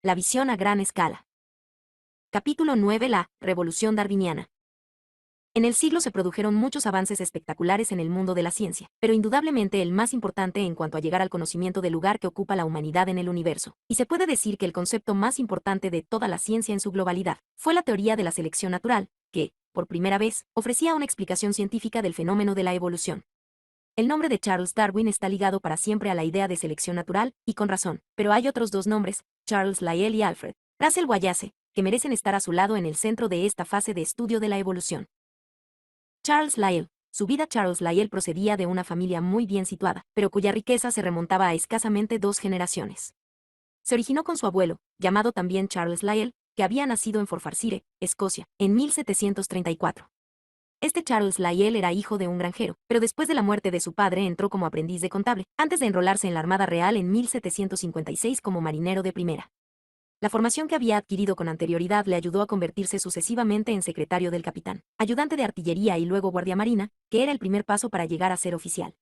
La visión a gran escala. Capítulo 9. La revolución darwiniana. En el siglo se produjeron muchos avances espectaculares en el mundo de la ciencia, pero indudablemente el más importante en cuanto a llegar al conocimiento del lugar que ocupa la humanidad en el universo, y se puede decir que el concepto más importante de toda la ciencia en su globalidad, fue la teoría de la selección natural, que, por primera vez, ofrecía una explicación científica del fenómeno de la evolución. El nombre de Charles Darwin está ligado para siempre a la idea de selección natural, y con razón, pero hay otros dos nombres, Charles Lyell y Alfred Russel Wallace, que merecen estar a su lado en el centro de esta fase de estudio de la evolución. Charles Lyell. Su vida. Charles Lyell procedía de una familia muy bien situada, pero cuya riqueza se remontaba a escasamente 2 generaciones. Se originó con su abuelo, llamado también Charles Lyell, que había nacido en Forfarshire, Escocia, en 1734. Este Charles Lyell era hijo de un granjero, pero después de la muerte de su padre entró como aprendiz de contable, antes de enrolarse en la Armada Real en 1756 como marinero de primera. La formación que había adquirido con anterioridad le ayudó a convertirse sucesivamente en secretario del capitán, ayudante de artillería y luego guardia marina, que era el primer paso para llegar a ser oficial.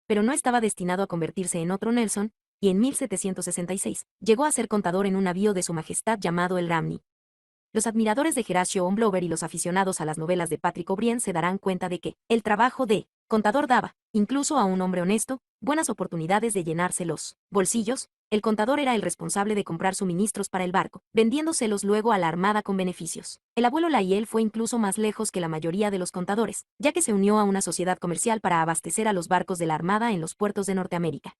Pero no estaba destinado a convertirse en otro Nelson, y en 1766 llegó a ser contador en un navío de Su Majestad llamado el Ramney. Los admiradores de Horatio Blower y los aficionados a las novelas de Patrick O'Brian se darán cuenta de que el trabajo de contador daba, incluso a un hombre honesto, buenas oportunidades de llenarse los bolsillos. El contador era el responsable de comprar suministros para el barco, vendiéndoselos luego a la armada con beneficios. El abuelo Lyell fue incluso más lejos que la mayoría de los contadores, ya que se unió a una sociedad comercial para abastecer a los barcos de la armada en los puertos de Norteamérica.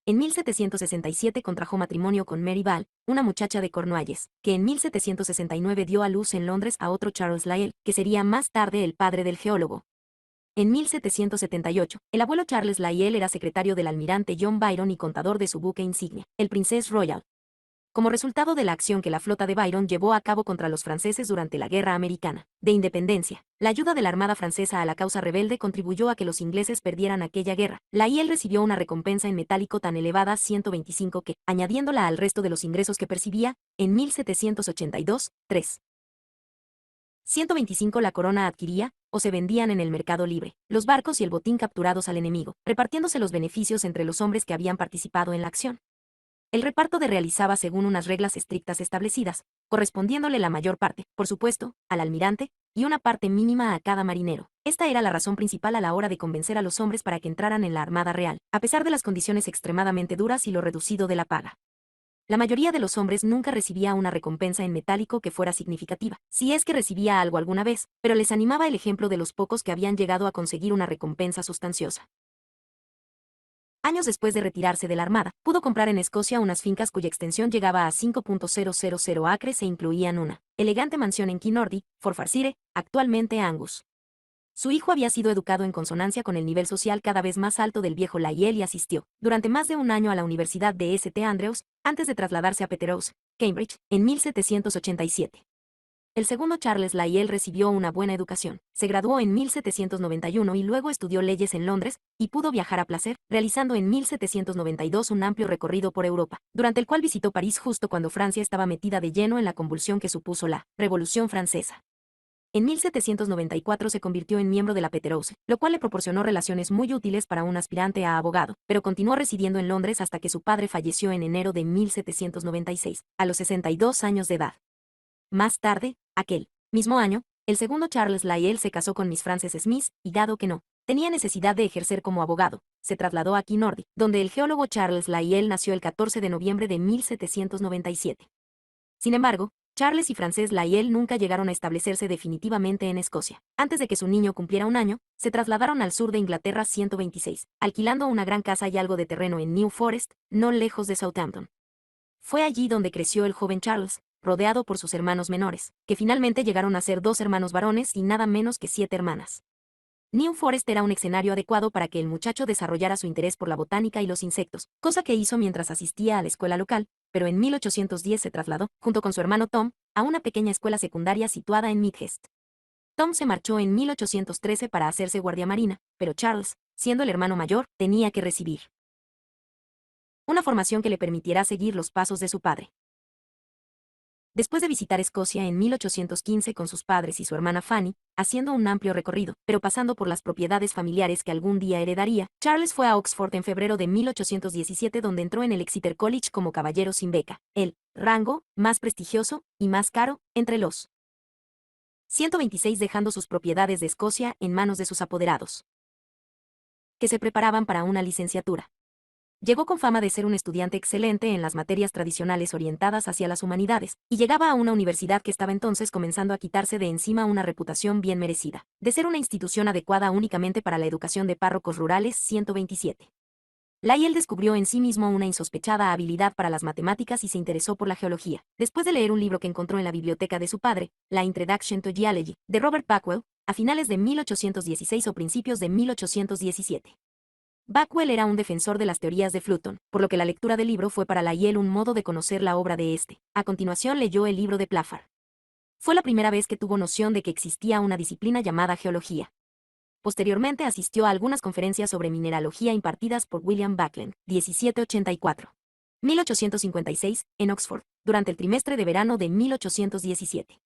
En 1767 contrajo matrimonio con Mary Ball, una muchacha de Cornualles, que en 1769 dio a luz en Londres a otro Charles Lyell, que sería más tarde el padre del geólogo. En 1778, el abuelo Charles Lyell era secretario del almirante John Byron y contador de su buque insignia, el Princess Royal. Como resultado de la acción que la flota de Byron llevó a cabo contra los franceses durante la Guerra Americana de Independencia, la ayuda de la Armada francesa a la causa rebelde contribuyó a que los ingleses perdieran aquella guerra. Lyell recibió una recompensa en metálico tan elevada 125 que, añadiéndola al resto de los ingresos que percibía, en 1782, 125 la corona adquiría, o se vendían en el mercado libre, los barcos y el botín capturados al enemigo, repartiéndose los beneficios entre los hombres que habían participado en la acción. El reparto de realizaba según unas reglas estrictas establecidas, correspondiéndole la mayor parte, por supuesto, al almirante, y una parte mínima a cada marinero. Esta era la razón principal a la hora de convencer a los hombres para que entraran en la Armada Real, a pesar de las condiciones extremadamente duras y lo reducido de la paga. La mayoría de los hombres nunca recibía una recompensa en metálico que fuera significativa, si es que recibía algo alguna vez, pero les animaba el ejemplo de los pocos que habían llegado a conseguir una recompensa sustanciosa. Años después de retirarse de la Armada, pudo comprar en Escocia unas fincas cuya extensión llegaba a 5.000 acres e incluían una elegante mansión en Kinordy, Forfarshire, actualmente Angus. Su hijo había sido educado en consonancia con el nivel social cada vez más alto del viejo Lyell y asistió, durante más de un año a la Universidad de St. Andrews, antes de trasladarse a Peterhouse, Cambridge, en 1787. El segundo Charles Lyell recibió una buena educación, se graduó en 1791 y luego estudió leyes en Londres, y pudo viajar a placer, realizando en 1792 un amplio recorrido por Europa, durante el cual visitó París justo cuando Francia estaba metida de lleno en la convulsión que supuso la Revolución Francesa. En 1794 se convirtió en miembro de la Peterhouse, lo cual le proporcionó relaciones muy útiles para un aspirante a abogado, pero continuó residiendo en Londres hasta que su padre falleció en enero de 1796, a los 62 años de edad. Más tarde, aquel mismo año, el segundo Charles Lyell se casó con Miss Frances Smith, y dado que no tenía necesidad de ejercer como abogado, se trasladó a Kinordy, donde el geólogo Charles Lyell nació el 14 de noviembre de 1797. Sin embargo, Charles y Frances Lyell nunca llegaron a establecerse definitivamente en Escocia. Antes de que su niño cumpliera un año, se trasladaron al sur de Inglaterra 126, alquilando una gran casa y algo de terreno en New Forest, no lejos de Southampton. Fue allí donde creció el joven Charles, rodeado por sus hermanos menores, que finalmente llegaron a ser 2 hermanos varones y nada menos que 7 hermanas. New Forest era un escenario adecuado para que el muchacho desarrollara su interés por la botánica y los insectos, cosa que hizo mientras asistía a la escuela local, pero en 1810 se trasladó, junto con su hermano Tom, a una pequeña escuela secundaria situada en Midhurst. Tom se marchó en 1813 para hacerse guardia marina, pero Charles, siendo el hermano mayor, tenía que recibir una formación que le permitiera seguir los pasos de su padre. Después de visitar Escocia en 1815 con sus padres y su hermana Fanny, haciendo un amplio recorrido, pero pasando por las propiedades familiares que algún día heredaría, Charles fue a Oxford en febrero de 1817 donde entró en el Exeter College como caballero sin beca, el rango más prestigioso y más caro entre los 126, dejando sus propiedades de Escocia en manos de sus apoderados, que se preparaban para una licenciatura. Llegó con fama de ser un estudiante excelente en las materias tradicionales orientadas hacia las humanidades, y llegaba a una universidad que estaba entonces comenzando a quitarse de encima una reputación bien merecida, de ser una institución adecuada únicamente para la educación de párrocos rurales. 127. Lyell descubrió en sí mismo una insospechada habilidad para las matemáticas y se interesó por la geología, después de leer un libro que encontró en la biblioteca de su padre, la Introduction to Geology, de Robert Backwell, a finales de 1816 o principios de 1817. Backwell era un defensor de las teorías de Fulton, por lo que la lectura del libro fue para Lyell un modo de conocer la obra de este. A continuación leyó el libro de Plaffar. Fue la primera vez que tuvo noción de que existía una disciplina llamada geología. Posteriormente asistió a algunas conferencias sobre mineralogía impartidas por William Buckland, 1784. 1856, en Oxford, durante el trimestre de verano de 1817.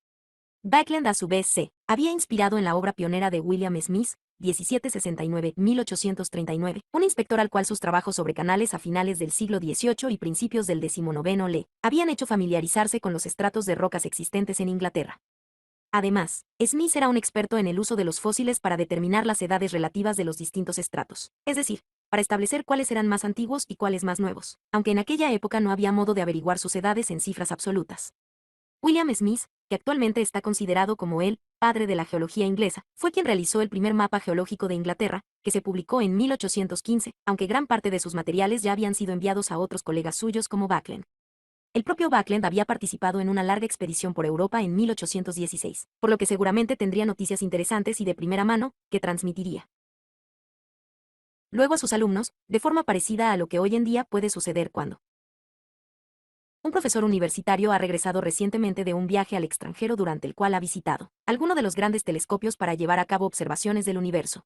Buckland a su vez se había inspirado en la obra pionera de William Smith, 1769-1839, un inspector al cual sus trabajos sobre canales a finales del siglo XVIII y principios del XIX le habían hecho familiarizarse con los estratos de rocas existentes en Inglaterra. Además, Smith era un experto en el uso de los fósiles para determinar las edades relativas de los distintos estratos, es decir, para establecer cuáles eran más antiguos y cuáles más nuevos, aunque en aquella época no había modo de averiguar sus edades en cifras absolutas. William Smith, que actualmente está considerado como el padre de la geología inglesa, fue quien realizó el primer mapa geológico de Inglaterra, que se publicó en 1815, aunque gran parte de sus materiales ya habían sido enviados a otros colegas suyos como Buckland. El propio Buckland había participado en una larga expedición por Europa en 1816, por lo que seguramente tendría noticias interesantes y de primera mano, que transmitiría luego a sus alumnos, de forma parecida a lo que hoy en día puede suceder cuando un profesor universitario ha regresado recientemente de un viaje al extranjero durante el cual ha visitado alguno de los grandes telescopios para llevar a cabo observaciones del universo.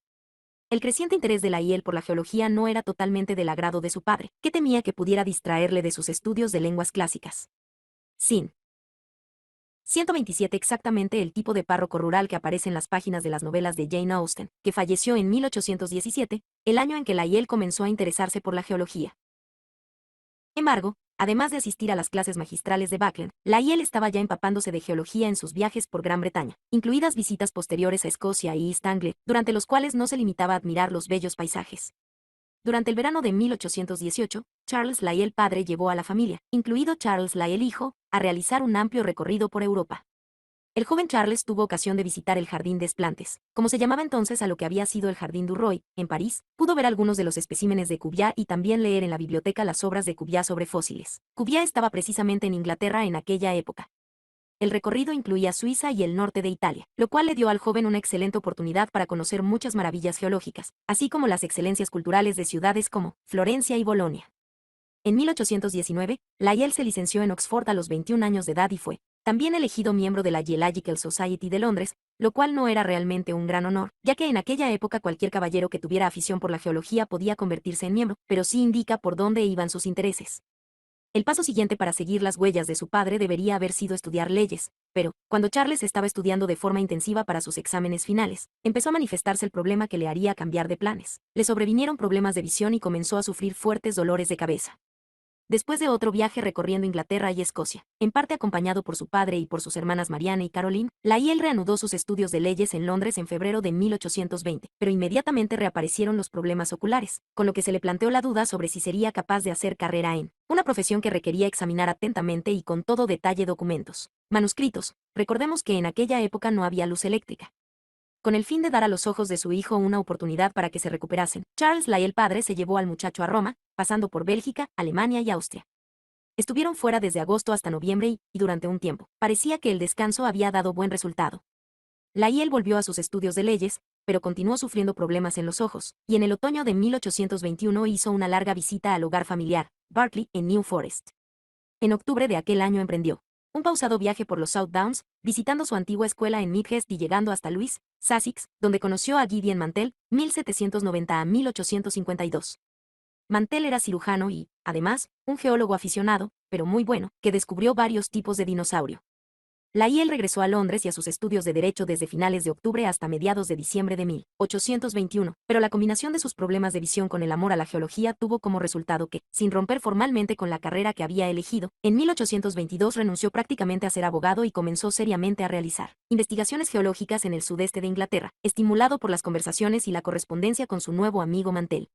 El creciente interés de Lyell por la geología no era totalmente del agrado de su padre, que temía que pudiera distraerle de sus estudios de lenguas clásicas. Sin 127, exactamente el tipo de párroco rural que aparece en las páginas de las novelas de Jane Austen, que falleció en 1817, el año en que Lyell comenzó a interesarse por la geología. Sin embargo, además de asistir a las clases magistrales de Buckland, Lyell estaba ya empapándose de geología en sus viajes por Gran Bretaña, incluidas visitas posteriores a Escocia y East Anglia, durante los cuales no se limitaba a admirar los bellos paisajes. Durante el verano de 1818, Charles Lyell padre llevó a la familia, incluido Charles Lyell hijo, a realizar un amplio recorrido por Europa. El joven Charles tuvo ocasión de visitar el Jardín des Plantes, como se llamaba entonces a lo que había sido el Jardín du Roi, en París, pudo ver algunos de los especímenes de Cuvier y también leer en la biblioteca las obras de Cuvier sobre fósiles. Cuvier estaba precisamente en Inglaterra en aquella época. El recorrido incluía Suiza y el norte de Italia, lo cual le dio al joven una excelente oportunidad para conocer muchas maravillas geológicas, así como las excelencias culturales de ciudades como Florencia y Bolonia. En 1819, Lyell se licenció en Oxford a los 21 años de edad y fue también elegido miembro de la Geological Society de Londres, lo cual no era realmente un gran honor, ya que en aquella época cualquier caballero que tuviera afición por la geología podía convertirse en miembro, pero sí indica por dónde iban sus intereses. El paso siguiente para seguir las huellas de su padre debería haber sido estudiar leyes, pero, cuando Charles estaba estudiando de forma intensiva para sus exámenes finales, empezó a manifestarse el problema que le haría cambiar de planes. Le sobrevinieron problemas de visión y comenzó a sufrir fuertes dolores de cabeza. Después de otro viaje recorriendo Inglaterra y Escocia, en parte acompañado por su padre y por sus hermanas Mariana y Caroline, Lyell reanudó sus estudios de leyes en Londres en febrero de 1820, pero inmediatamente reaparecieron los problemas oculares, con lo que se le planteó la duda sobre si sería capaz de hacer carrera en una profesión que requería examinar atentamente y con todo detalle documentos, manuscritos. Recordemos que en aquella época no había luz eléctrica. Con el fin de dar a los ojos de su hijo una oportunidad para que se recuperasen, Charles Lyell padre se llevó al muchacho a Roma, pasando por Bélgica, Alemania y Austria. Estuvieron fuera desde agosto hasta noviembre y durante un tiempo, parecía que el descanso había dado buen resultado. Lyell volvió a sus estudios de leyes, pero continuó sufriendo problemas en los ojos, y en el otoño de 1821 hizo una larga visita al hogar familiar, Bartley, en New Forest. En octubre de aquel año emprendió un pausado viaje por los South Downs, visitando su antigua escuela en Midhurst y llegando hasta Lewes, Sussex, donde conoció a Gideon Mantell, 1790 a 1852. Mantell era cirujano y, además, un geólogo aficionado, pero muy bueno, que descubrió varios tipos de dinosaurio. Lyell regresó a Londres y a sus estudios de derecho desde finales de octubre hasta mediados de diciembre de 1821, pero la combinación de sus problemas de visión con el amor a la geología tuvo como resultado que, sin romper formalmente con la carrera que había elegido, en 1822 renunció prácticamente a ser abogado y comenzó seriamente a realizar investigaciones geológicas en el sudeste de Inglaterra, estimulado por las conversaciones y la correspondencia con su nuevo amigo Mantell.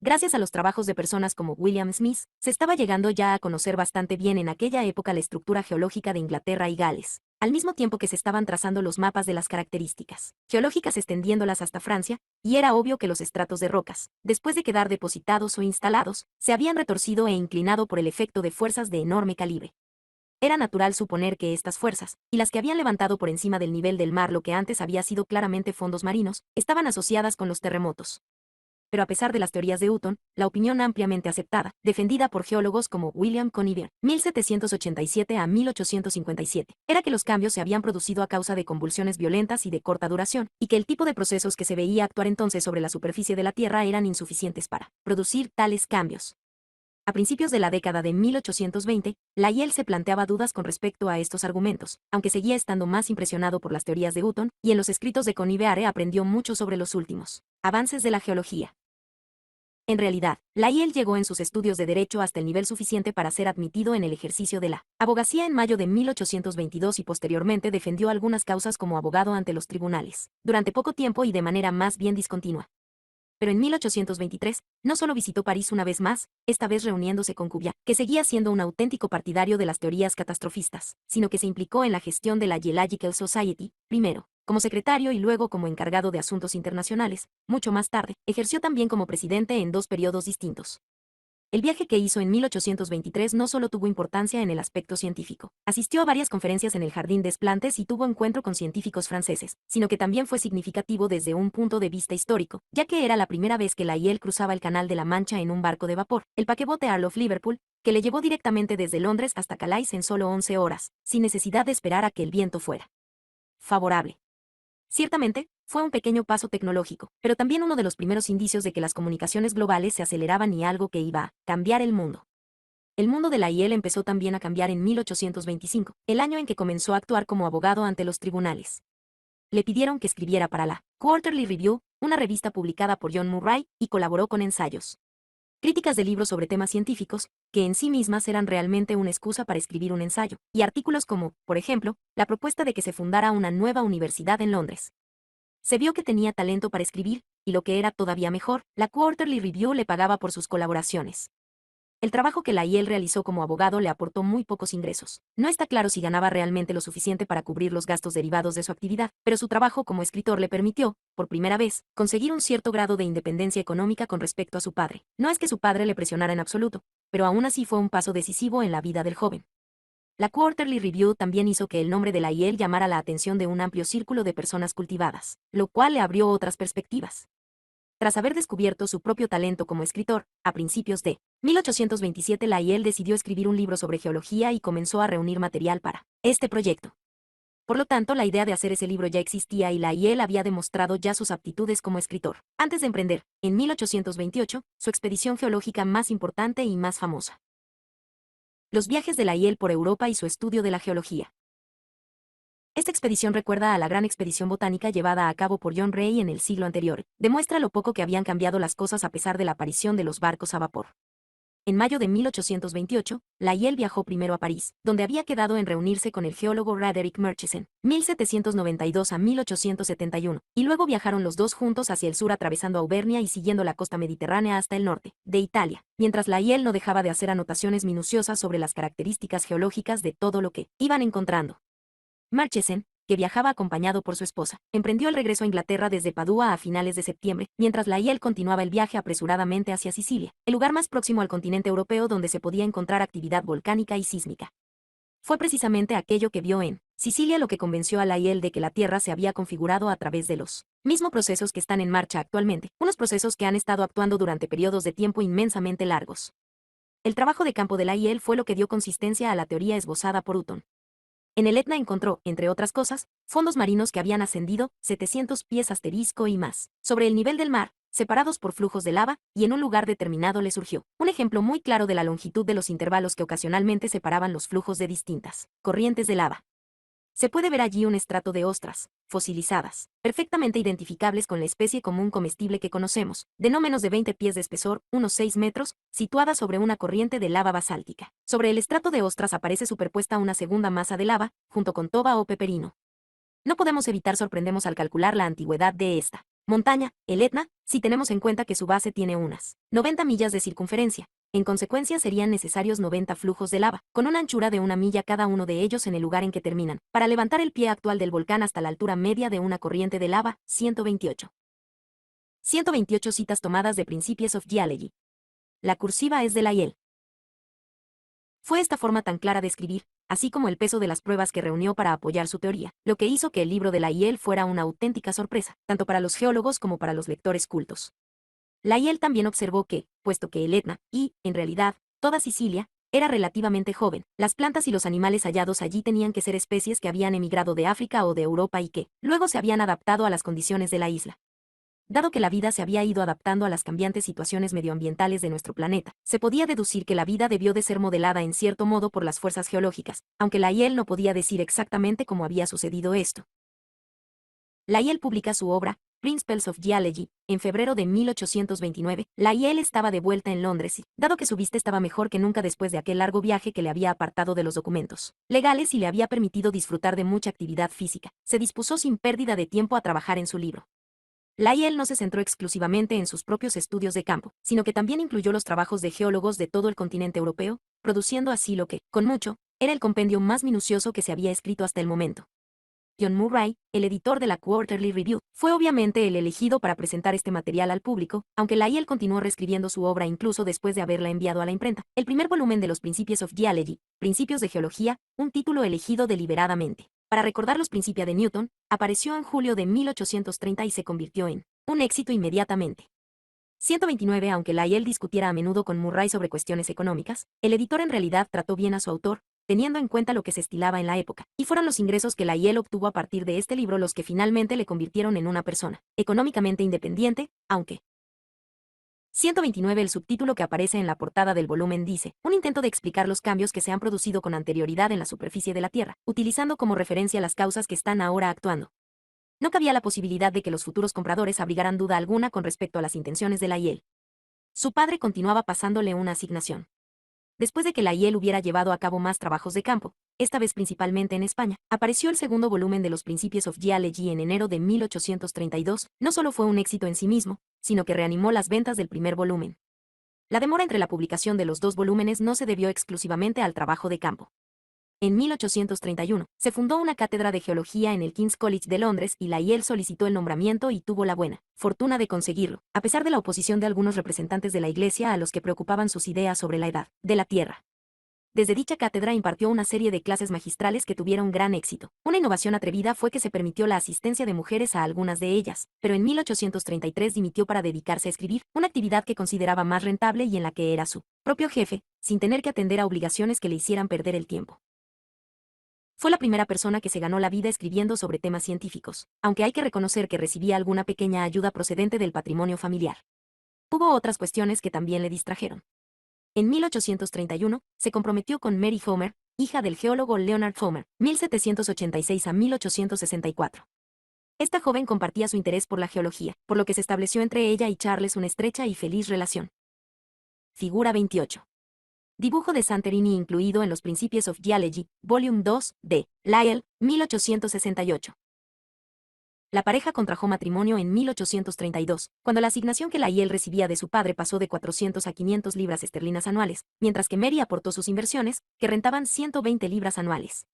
Gracias a los trabajos de personas como William Smith, se estaba llegando ya a conocer bastante bien en aquella época la estructura geológica de Inglaterra y Gales, al mismo tiempo que se estaban trazando los mapas de las características geológicas extendiéndolas hasta Francia, y era obvio que los estratos de rocas, después de quedar depositados o instalados, se habían retorcido e inclinado por el efecto de fuerzas de enorme calibre. Era natural suponer que estas fuerzas, y las que habían levantado por encima del nivel del mar lo que antes había sido claramente fondos marinos, estaban asociadas con los terremotos. Pero a pesar de las teorías de Hutton, la opinión ampliamente aceptada, defendida por geólogos como William Conybeare, 1787 a 1857, era que los cambios se habían producido a causa de convulsiones violentas y de corta duración, y que el tipo de procesos que se veía actuar entonces sobre la superficie de la Tierra eran insuficientes para producir tales cambios. A principios de la década de 1820, Lyell se planteaba dudas con respecto a estos argumentos, aunque seguía estando más impresionado por las teorías de Hutton, y en los escritos de Conybeare aprendió mucho sobre los últimos avances de la geología. En realidad, Lyell llegó en sus estudios de derecho hasta el nivel suficiente para ser admitido en el ejercicio de la abogacía en mayo de 1822 y posteriormente defendió algunas causas como abogado ante los tribunales, durante poco tiempo y de manera más bien discontinua. Pero en 1823, no solo visitó París una vez más, esta vez reuniéndose con Cuvier, que seguía siendo un auténtico partidario de las teorías catastrofistas, sino que se implicó en la gestión de la Geological Society, primero como secretario y luego como encargado de asuntos internacionales. Mucho más tarde, ejerció también como presidente en dos periodos distintos. El viaje que hizo en 1823 no solo tuvo importancia en el aspecto científico, asistió a varias conferencias en el Jardín des Plantes y tuvo encuentro con científicos franceses, sino que también fue significativo desde un punto de vista histórico, ya que era la primera vez que Lyell cruzaba el Canal de la Mancha en un barco de vapor, el paquebote Earl of Liverpool, que le llevó directamente desde Londres hasta Calais en solo 11 horas, sin necesidad de esperar a que el viento fuera favorable. Ciertamente, fue un pequeño paso tecnológico, pero también uno de los primeros indicios de que las comunicaciones globales se aceleraban y algo que iba a cambiar el mundo. El mundo de Lyell empezó también a cambiar en 1825, el año en que comenzó a actuar como abogado ante los tribunales. Le pidieron que escribiera para la Quarterly Review, una revista publicada por John Murray, y colaboró con ensayos, críticas de libros sobre temas científicos, que en sí mismas eran realmente una excusa para escribir un ensayo, y artículos como, por ejemplo, la propuesta de que se fundara una nueva universidad en Londres. Se vio que tenía talento para escribir, y lo que era todavía mejor, la Quarterly Review le pagaba por sus colaboraciones. El trabajo que Lyell realizó como abogado le aportó muy pocos ingresos. No está claro si ganaba realmente lo suficiente para cubrir los gastos derivados de su actividad, pero su trabajo como escritor le permitió, por primera vez, conseguir un cierto grado de independencia económica con respecto a su padre. No es que su padre le presionara en absoluto, pero aún así fue un paso decisivo en la vida del joven. La Quarterly Review también hizo que el nombre de Lyell llamara la atención de un amplio círculo de personas cultivadas, lo cual le abrió otras perspectivas. Tras haber descubierto su propio talento como escritor, a principios de 1827 Lyell decidió escribir un libro sobre geología y comenzó a reunir material para este proyecto. Por lo tanto, la idea de hacer ese libro ya existía y Lyell había demostrado ya sus aptitudes como escritor, antes de emprender, en 1828, su expedición geológica más importante y más famosa. Los viajes de Lyell por Europa y su estudio de la geología. Esta expedición recuerda a la gran expedición botánica llevada a cabo por John Ray en el siglo anterior. Demuestra lo poco que habían cambiado las cosas a pesar de la aparición de los barcos a vapor. En mayo de 1828, Lyell viajó primero a París, donde había quedado en reunirse con el geólogo Roderick Murchison, 1792 a 1871, y luego viajaron los dos juntos hacia el sur atravesando Auvernia y siguiendo la costa mediterránea hasta el norte, de Italia, mientras Lyell no dejaba de hacer anotaciones minuciosas sobre las características geológicas de todo lo que iban encontrando. Murchison, que viajaba acompañado por su esposa, emprendió el regreso a Inglaterra desde Padua a finales de septiembre, mientras Lyell continuaba el viaje apresuradamente hacia Sicilia, el lugar más próximo al continente europeo donde se podía encontrar actividad volcánica y sísmica. Fue precisamente aquello que vio en Sicilia lo que convenció a Lyell de que la Tierra se había configurado a través de los mismos procesos que están en marcha actualmente, unos procesos que han estado actuando durante periodos de tiempo inmensamente largos. El trabajo de campo de Lyell fue lo que dio consistencia a la teoría esbozada por Hutton. En el Etna encontró, entre otras cosas, fondos marinos que habían ascendido 700 pies asterisco y más sobre el nivel del mar, separados por flujos de lava, y en un lugar determinado le surgió un ejemplo muy claro de la longitud de los intervalos que ocasionalmente separaban los flujos de distintas corrientes de lava. Se puede ver allí un estrato de ostras, fosilizadas, perfectamente identificables con la especie común comestible que conocemos, de no menos de 20 pies de espesor, unos 6 metros, situada sobre una corriente de lava basáltica. Sobre el estrato de ostras aparece superpuesta una segunda masa de lava, junto con toba o peperino. No podemos evitar sorprendernos al calcular la antigüedad de esta montaña, el Etna, si tenemos en cuenta que su base tiene unas 90 millas de circunferencia. En consecuencia serían necesarios 90 flujos de lava, con una anchura de 1 milla cada uno de ellos en el lugar en que terminan, para levantar el pie actual del volcán hasta la altura media de una corriente de lava, 128. 128 citas tomadas de Principies of Geology. La cursiva es de Lyell. Fue esta forma tan clara de escribir, así como el peso de las pruebas que reunió para apoyar su teoría, lo que hizo que el libro de Lyell fuera una auténtica sorpresa, tanto para los geólogos como para los lectores cultos. Lyell también observó que, puesto que el Etna, y, en realidad, toda Sicilia, era relativamente joven, las plantas y los animales hallados allí tenían que ser especies que habían emigrado de África o de Europa y que, luego se habían adaptado a las condiciones de la isla. Dado que la vida se había ido adaptando a las cambiantes situaciones medioambientales de nuestro planeta, se podía deducir que la vida debió de ser modelada en cierto modo por las fuerzas geológicas, aunque Lyell no podía decir exactamente cómo había sucedido esto. Lyell publica su obra, Principles of Geology, en febrero de 1829. Lyell estaba de vuelta en Londres y, dado que su vista estaba mejor que nunca después de aquel largo viaje que le había apartado de los documentos legales y le había permitido disfrutar de mucha actividad física, se dispuso sin pérdida de tiempo a trabajar en su libro. Lyell no se centró exclusivamente en sus propios estudios de campo, sino que también incluyó los trabajos de geólogos de todo el continente europeo, produciendo así lo que, con mucho, era el compendio más minucioso que se había escrito hasta el momento. John Murray, el editor de la Quarterly Review, fue obviamente el elegido para presentar este material al público, aunque Lyell continuó reescribiendo su obra incluso después de haberla enviado a la imprenta. El primer volumen de los Principios of Geology, Principios de Geología, un título elegido deliberadamente para recordar los principios de Newton, apareció en julio de 1830 y se convirtió en un éxito inmediatamente. 129. Aunque Lyell discutiera a menudo con Murray sobre cuestiones económicas, el editor en realidad trató bien a su autor, teniendo en cuenta lo que se estilaba en la época, y fueron los ingresos que Lyell obtuvo a partir de este libro los que finalmente le convirtieron en una persona económicamente independiente, aunque 129. El subtítulo que aparece en la portada del volumen dice, un intento de explicar los cambios que se han producido con anterioridad en la superficie de la Tierra, utilizando como referencia las causas que están ahora actuando. No cabía la posibilidad de que los futuros compradores abrigaran duda alguna con respecto a las intenciones de Lyell. Su padre continuaba pasándole una asignación. Después de que Lyell hubiera llevado a cabo más trabajos de campo, esta vez principalmente en España, apareció el segundo volumen de los Principios of Geology en enero de 1832. No solo fue un éxito en sí mismo, sino que reanimó las ventas del primer volumen. La demora entre la publicación de los dos volúmenes no se debió exclusivamente al trabajo de campo. En 1831, se fundó una cátedra de geología en el King's College de Londres y Lyell solicitó el nombramiento y tuvo la buena fortuna de conseguirlo, a pesar de la oposición de algunos representantes de la Iglesia a los que preocupaban sus ideas sobre la edad de la Tierra. Desde dicha cátedra impartió una serie de clases magistrales que tuvieron gran éxito. Una innovación atrevida fue que se permitió la asistencia de mujeres a algunas de ellas, pero en 1833 dimitió para dedicarse a escribir, una actividad que consideraba más rentable y en la que era su propio jefe, sin tener que atender a obligaciones que le hicieran perder el tiempo. Fue la primera persona que se ganó la vida escribiendo sobre temas científicos, aunque hay que reconocer que recibía alguna pequeña ayuda procedente del patrimonio familiar. Hubo otras cuestiones que también le distrajeron. En 1831, se comprometió con Mary Homer, hija del geólogo Leonard Homer, 1786 a 1864. Esta joven compartía su interés por la geología, por lo que se estableció entre ella y Charles una estrecha y feliz relación. Figura 28. Dibujo de Santorini incluido en los Principios of Geology, Volume 2, de Lyell, 1868. La pareja contrajo matrimonio en 1832, cuando la asignación que Lyell recibía de su padre pasó de 400 a 500 libras esterlinas anuales, mientras que Mary aportó sus inversiones, que rentaban 120 libras anuales.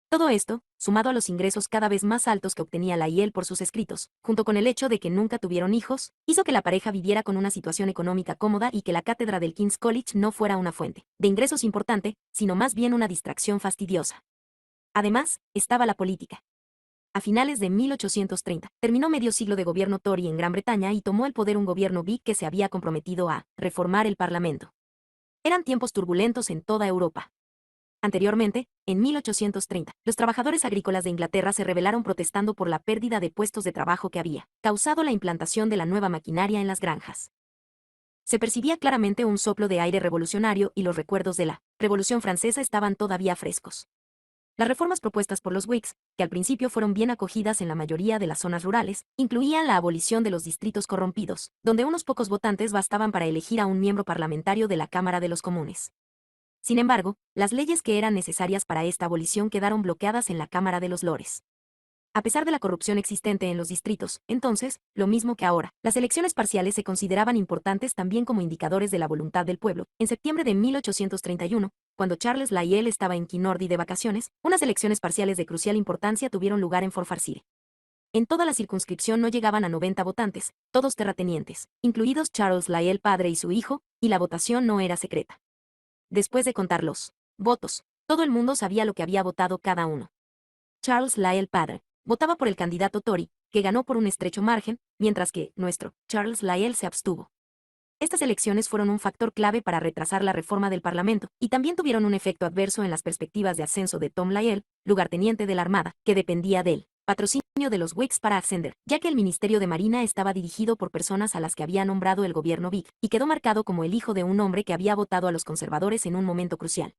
Todo esto, sumado a los ingresos cada vez más altos que obtenía Lyell por sus escritos, junto con el hecho de que nunca tuvieron hijos, hizo que la pareja viviera con una situación económica cómoda y que la cátedra del King's College no fuera una fuente de ingresos importante, sino más bien una distracción fastidiosa. Además, estaba la política. A finales de 1830, terminó medio siglo de gobierno Tory en Gran Bretaña y tomó el poder un gobierno Whig que se había comprometido a reformar el Parlamento. Eran tiempos turbulentos en toda Europa. Anteriormente, en 1830, los trabajadores agrícolas de Inglaterra se rebelaron protestando por la pérdida de puestos de trabajo que había causado la implantación de la nueva maquinaria en las granjas. Se percibía claramente un soplo de aire revolucionario y los recuerdos de la Revolución Francesa estaban todavía frescos. Las reformas propuestas por los Whigs, que al principio fueron bien acogidas en la mayoría de las zonas rurales, incluían la abolición de los distritos corrompidos, donde unos pocos votantes bastaban para elegir a un miembro parlamentario de la Cámara de los Comunes. Sin embargo, las leyes que eran necesarias para esta abolición quedaron bloqueadas en la Cámara de los Lores. A pesar de la corrupción existente en los distritos, entonces, lo mismo que ahora, las elecciones parciales se consideraban importantes también como indicadores de la voluntad del pueblo. En septiembre de 1831, cuando Charles Lyell estaba en Kinordy de vacaciones, unas elecciones parciales de crucial importancia tuvieron lugar en Forfarshire. En toda la circunscripción no llegaban a 90 votantes, todos terratenientes, incluidos Charles Lyell padre y su hijo, y la votación no era secreta. Después de contar los votos, todo el mundo sabía lo que había votado cada uno. Charles Lyell padre votaba por el candidato Tory, que ganó por un estrecho margen, mientras que nuestro Charles Lyell se abstuvo. Estas elecciones fueron un factor clave para retrasar la reforma del Parlamento, y también tuvieron un efecto adverso en las perspectivas de ascenso de Tom Lyell, lugarteniente de la Armada, que dependía del patrocinio de los Whigs para ascender, ya que el Ministerio de Marina estaba dirigido por personas a las que había nombrado el gobierno Whig, y quedó marcado como el hijo de un hombre que había votado a los conservadores en un momento crucial.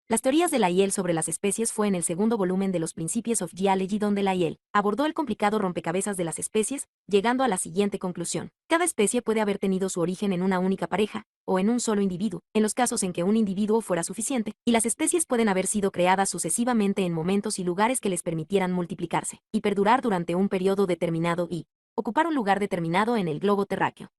Las teorías de Lyell sobre las especies fue en el segundo volumen de los Principies of Geology donde Lyell abordó el complicado rompecabezas de las especies, llegando a la siguiente conclusión. Cada especie puede haber tenido su origen en una única pareja, o en un solo individuo, en los casos en que un individuo fuera suficiente, y las especies pueden haber sido creadas sucesivamente en momentos y lugares que les permitieran multiplicarse, y perdurar durante un periodo determinado y ocupar un lugar determinado en el globo terráqueo.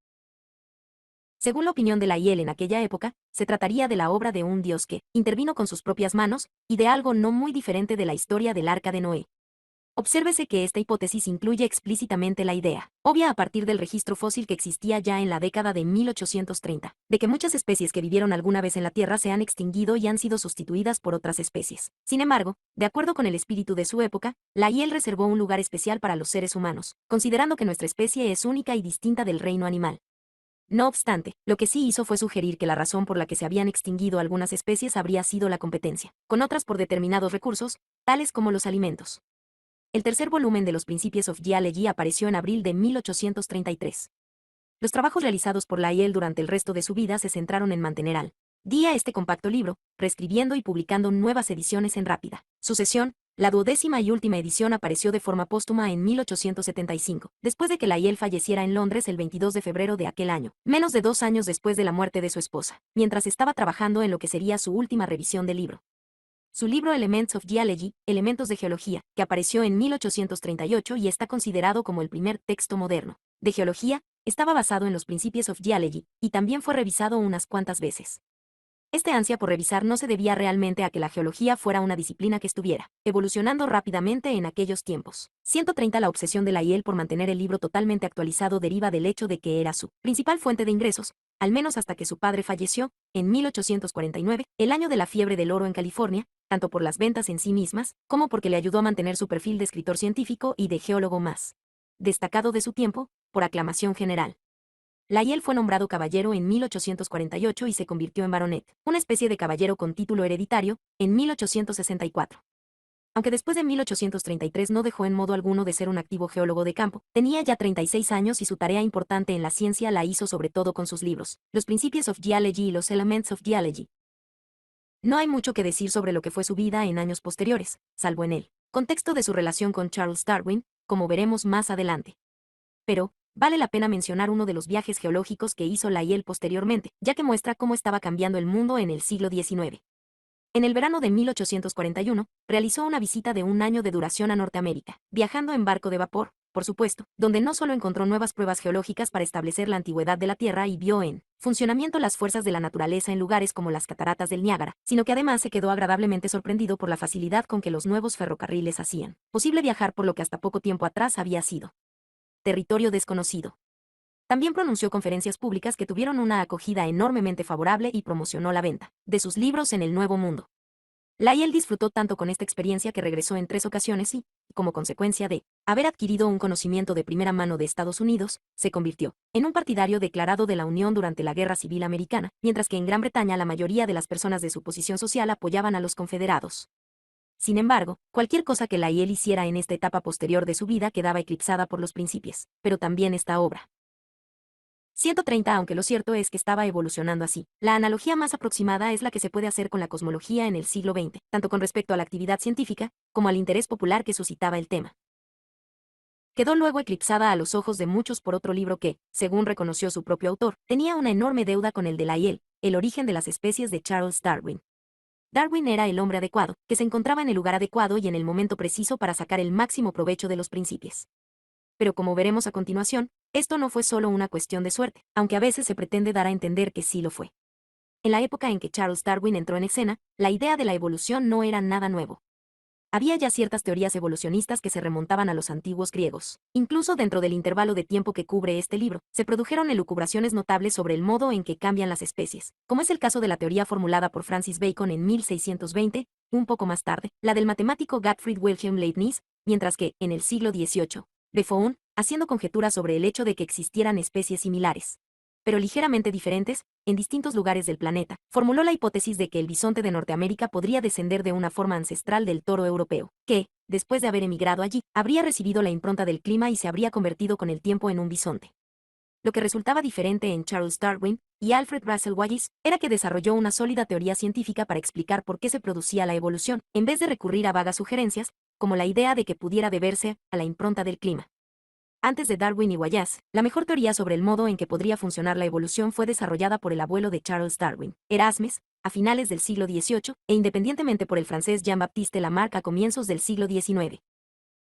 Según la opinión de Lyell en aquella época, se trataría de la obra de un dios que intervino con sus propias manos, y de algo no muy diferente de la historia del Arca de Noé. Obsérvese que esta hipótesis incluye explícitamente la idea, obvia a partir del registro fósil que existía ya en la década de 1830, de que muchas especies que vivieron alguna vez en la Tierra se han extinguido y han sido sustituidas por otras especies. Sin embargo, de acuerdo con el espíritu de su época, Lyell reservó un lugar especial para los seres humanos, considerando que nuestra especie es única y distinta del reino animal. No obstante, lo que sí hizo fue sugerir que la razón por la que se habían extinguido algunas especies habría sido la competencia, con otras por determinados recursos, tales como los alimentos. El tercer volumen de los Principies of Geology apareció en abril de 1833. Los trabajos realizados por Lyell durante el resto de su vida se centraron en mantener al día este compacto libro, reescribiendo y publicando nuevas ediciones en rápida sucesión. La 12ª y última edición apareció de forma póstuma en 1875, después de que Lyell falleciera en Londres el 22 de febrero de aquel año, menos de 2 años después de la muerte de su esposa, mientras estaba trabajando en lo que sería su última revisión del libro. Su libro Elements of Geology, Elementos de Geología, que apareció en 1838 y está considerado como el primer texto moderno de geología, estaba basado en los Principies of Geology, y también fue revisado unas cuantas veces. Este ansia por revisar no se debía realmente a que la geología fuera una disciplina que estuviera evolucionando rápidamente en aquellos tiempos. 130 La obsesión de Lyell por mantener el libro totalmente actualizado deriva del hecho de que era su principal fuente de ingresos, al menos hasta que su padre falleció, en 1849, el año de la fiebre del oro en California, tanto por las ventas en sí mismas, como porque le ayudó a mantener su perfil de escritor científico y de geólogo más destacado de su tiempo, por aclamación general. Lyell fue nombrado caballero en 1848 y se convirtió en baronet, una especie de caballero con título hereditario, en 1864. Aunque después de 1833 no dejó en modo alguno de ser un activo geólogo de campo, tenía ya 36 años y su tarea importante en la ciencia la hizo sobre todo con sus libros, los Principies of Geology y los Elements of Geology. No hay mucho que decir sobre lo que fue su vida en años posteriores, salvo en el contexto de su relación con Charles Darwin, como veremos más adelante. Pero, vale la pena mencionar uno de los viajes geológicos que hizo Lyell posteriormente, ya que muestra cómo estaba cambiando el mundo en el siglo XIX. En el verano de 1841, realizó una visita de un año de duración a Norteamérica, viajando en barco de vapor, por supuesto, donde no solo encontró nuevas pruebas geológicas para establecer la antigüedad de la Tierra y vio en funcionamiento las fuerzas de la naturaleza en lugares como las cataratas del Niágara, sino que además se quedó agradablemente sorprendido por la facilidad con que los nuevos ferrocarriles hacían posible viajar por lo que hasta poco tiempo atrás había sido territorio desconocido. También pronunció conferencias públicas que tuvieron una acogida enormemente favorable y promocionó la venta de sus libros en el Nuevo Mundo. Lyell disfrutó tanto con esta experiencia que regresó en 3 ocasiones y, como consecuencia de haber adquirido un conocimiento de primera mano de Estados Unidos, se convirtió en un partidario declarado de la Unión durante la Guerra Civil Americana, mientras que en Gran Bretaña la mayoría de las personas de su posición social apoyaban a los confederados. Sin embargo, cualquier cosa que Lyell hiciera en esta etapa posterior de su vida quedaba eclipsada por los Principies, pero también esta obra. 130. Aunque lo cierto es que estaba evolucionando así. La analogía más aproximada es la que se puede hacer con la cosmología en el siglo XX, tanto con respecto a la actividad científica, como al interés popular que suscitaba el tema. Quedó luego eclipsada a los ojos de muchos por otro libro que, según reconoció su propio autor, tenía una enorme deuda con el de Lyell, El origen de las especies de Charles Darwin. Darwin era el hombre adecuado, que se encontraba en el lugar adecuado y en el momento preciso para sacar el máximo provecho de los principios. Pero como veremos a continuación, esto no fue solo una cuestión de suerte, aunque a veces se pretende dar a entender que sí lo fue. En la época en que Charles Darwin entró en escena, la idea de la evolución no era nada nuevo. Había ya ciertas teorías evolucionistas que se remontaban a los antiguos griegos. Incluso dentro del intervalo de tiempo que cubre este libro, se produjeron elucubraciones notables sobre el modo en que cambian las especies, como es el caso de la teoría formulada por Francis Bacon en 1620, un poco más tarde, la del matemático Gottfried Wilhelm Leibniz, mientras que, en el siglo XVIII, Buffon, haciendo conjeturas sobre el hecho de que existieran especies similares, pero ligeramente diferentes, en distintos lugares del planeta, formuló la hipótesis de que el bisonte de Norteamérica podría descender de una forma ancestral del toro europeo, que, después de haber emigrado allí, habría recibido la impronta del clima y se habría convertido con el tiempo en un bisonte. Lo que resultaba diferente en Charles Darwin y Alfred Russel Wallace era que desarrolló una sólida teoría científica para explicar por qué se producía la evolución, en vez de recurrir a vagas sugerencias, como la idea de que pudiera deberse a la impronta del clima. Antes de Darwin y Wallace, la mejor teoría sobre el modo en que podría funcionar la evolución fue desarrollada por el abuelo de Charles Darwin, Erasmus, a finales del siglo XVIII, e independientemente por el francés Jean-Baptiste Lamarck a comienzos del siglo XIX.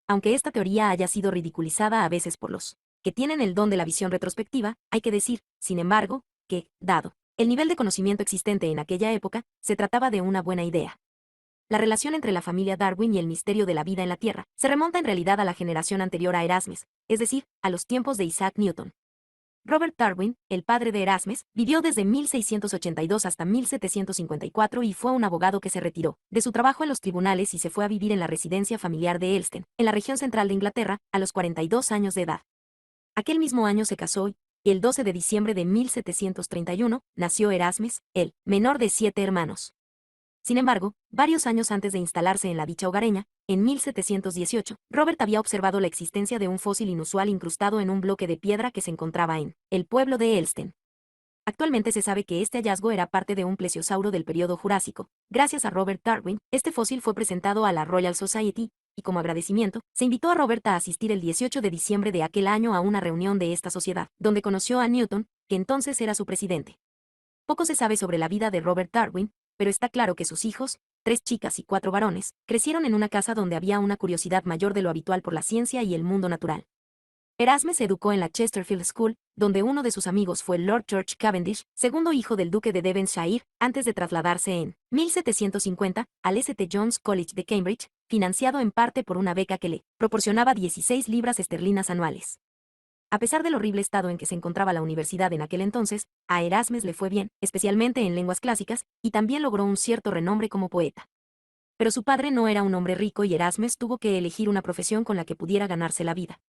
Aunque esta teoría haya sido ridiculizada a veces por los que tienen el don de la visión retrospectiva, hay que decir, sin embargo, que, dado el nivel de conocimiento existente en aquella época, se trataba de una buena idea. La relación entre la familia Darwin y el misterio de la vida en la Tierra se remonta en realidad a la generación anterior a Erasmus, es decir, a los tiempos de Isaac Newton. Robert Darwin, el padre de Erasmus, vivió desde 1682 hasta 1754 y fue un abogado que se retiró de su trabajo en los tribunales y se fue a vivir en la residencia familiar de Elsten, en la región central de Inglaterra, a los 42 años de edad. Aquel mismo año se casó y, el 12 de diciembre de 1731, nació Erasmus, el menor de 7 hermanos. Sin embargo, varios años antes de instalarse en la dicha hogareña, en 1718, Robert había observado la existencia de un fósil inusual incrustado en un bloque de piedra que se encontraba en el pueblo de Elsten. Actualmente se sabe que este hallazgo era parte de un plesiosauro del período Jurásico. Gracias a Robert Darwin, este fósil fue presentado a la Royal Society, y como agradecimiento, se invitó a Robert a asistir el 18 de diciembre de aquel año a una reunión de esta sociedad, donde conoció a Newton, que entonces era su presidente. Poco se sabe sobre la vida de Robert Darwin, pero está claro que sus hijos, 3 chicas y 4 varones, crecieron en una casa donde había una curiosidad mayor de lo habitual por la ciencia y el mundo natural. Erasmus se educó en la Chesterfield School, donde uno de sus amigos fue Lord George Cavendish, segundo hijo del duque de Devonshire, antes de trasladarse en 1750 al St. John's College de Cambridge, financiado en parte por una beca que le proporcionaba 16 libras esterlinas anuales. A pesar del horrible estado en que se encontraba la universidad en aquel entonces, a Erasmus le fue bien, especialmente en lenguas clásicas, y también logró un cierto renombre como poeta. Pero su padre no era un hombre rico y Erasmus tuvo que elegir una profesión con la que pudiera ganarse la vida.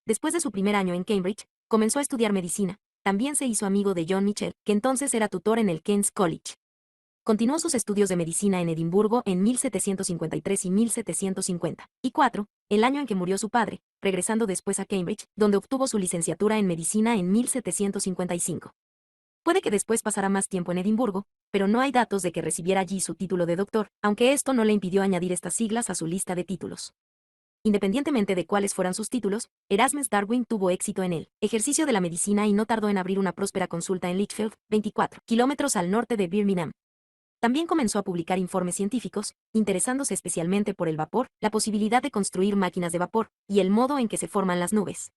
Después de su primer año en Cambridge, comenzó a estudiar medicina. También se hizo amigo de John Michell, que entonces era tutor en el King's College. Continuó sus estudios de medicina en Edimburgo en 1753 y 1754, el año en que murió su padre, regresando después a Cambridge, donde obtuvo su licenciatura en medicina en 1755. Puede que después pasara más tiempo en Edimburgo, pero no hay datos de que recibiera allí su título de doctor, aunque esto no le impidió añadir estas siglas a su lista de títulos. Independientemente de cuáles fueran sus títulos, Erasmus Darwin tuvo éxito en el ejercicio de la medicina y no tardó en abrir una próspera consulta en Lichfield, 24 kilómetros al norte de Birmingham. También comenzó a publicar informes científicos, interesándose especialmente por el vapor, la posibilidad de construir máquinas de vapor, y el modo en que se forman las nubes.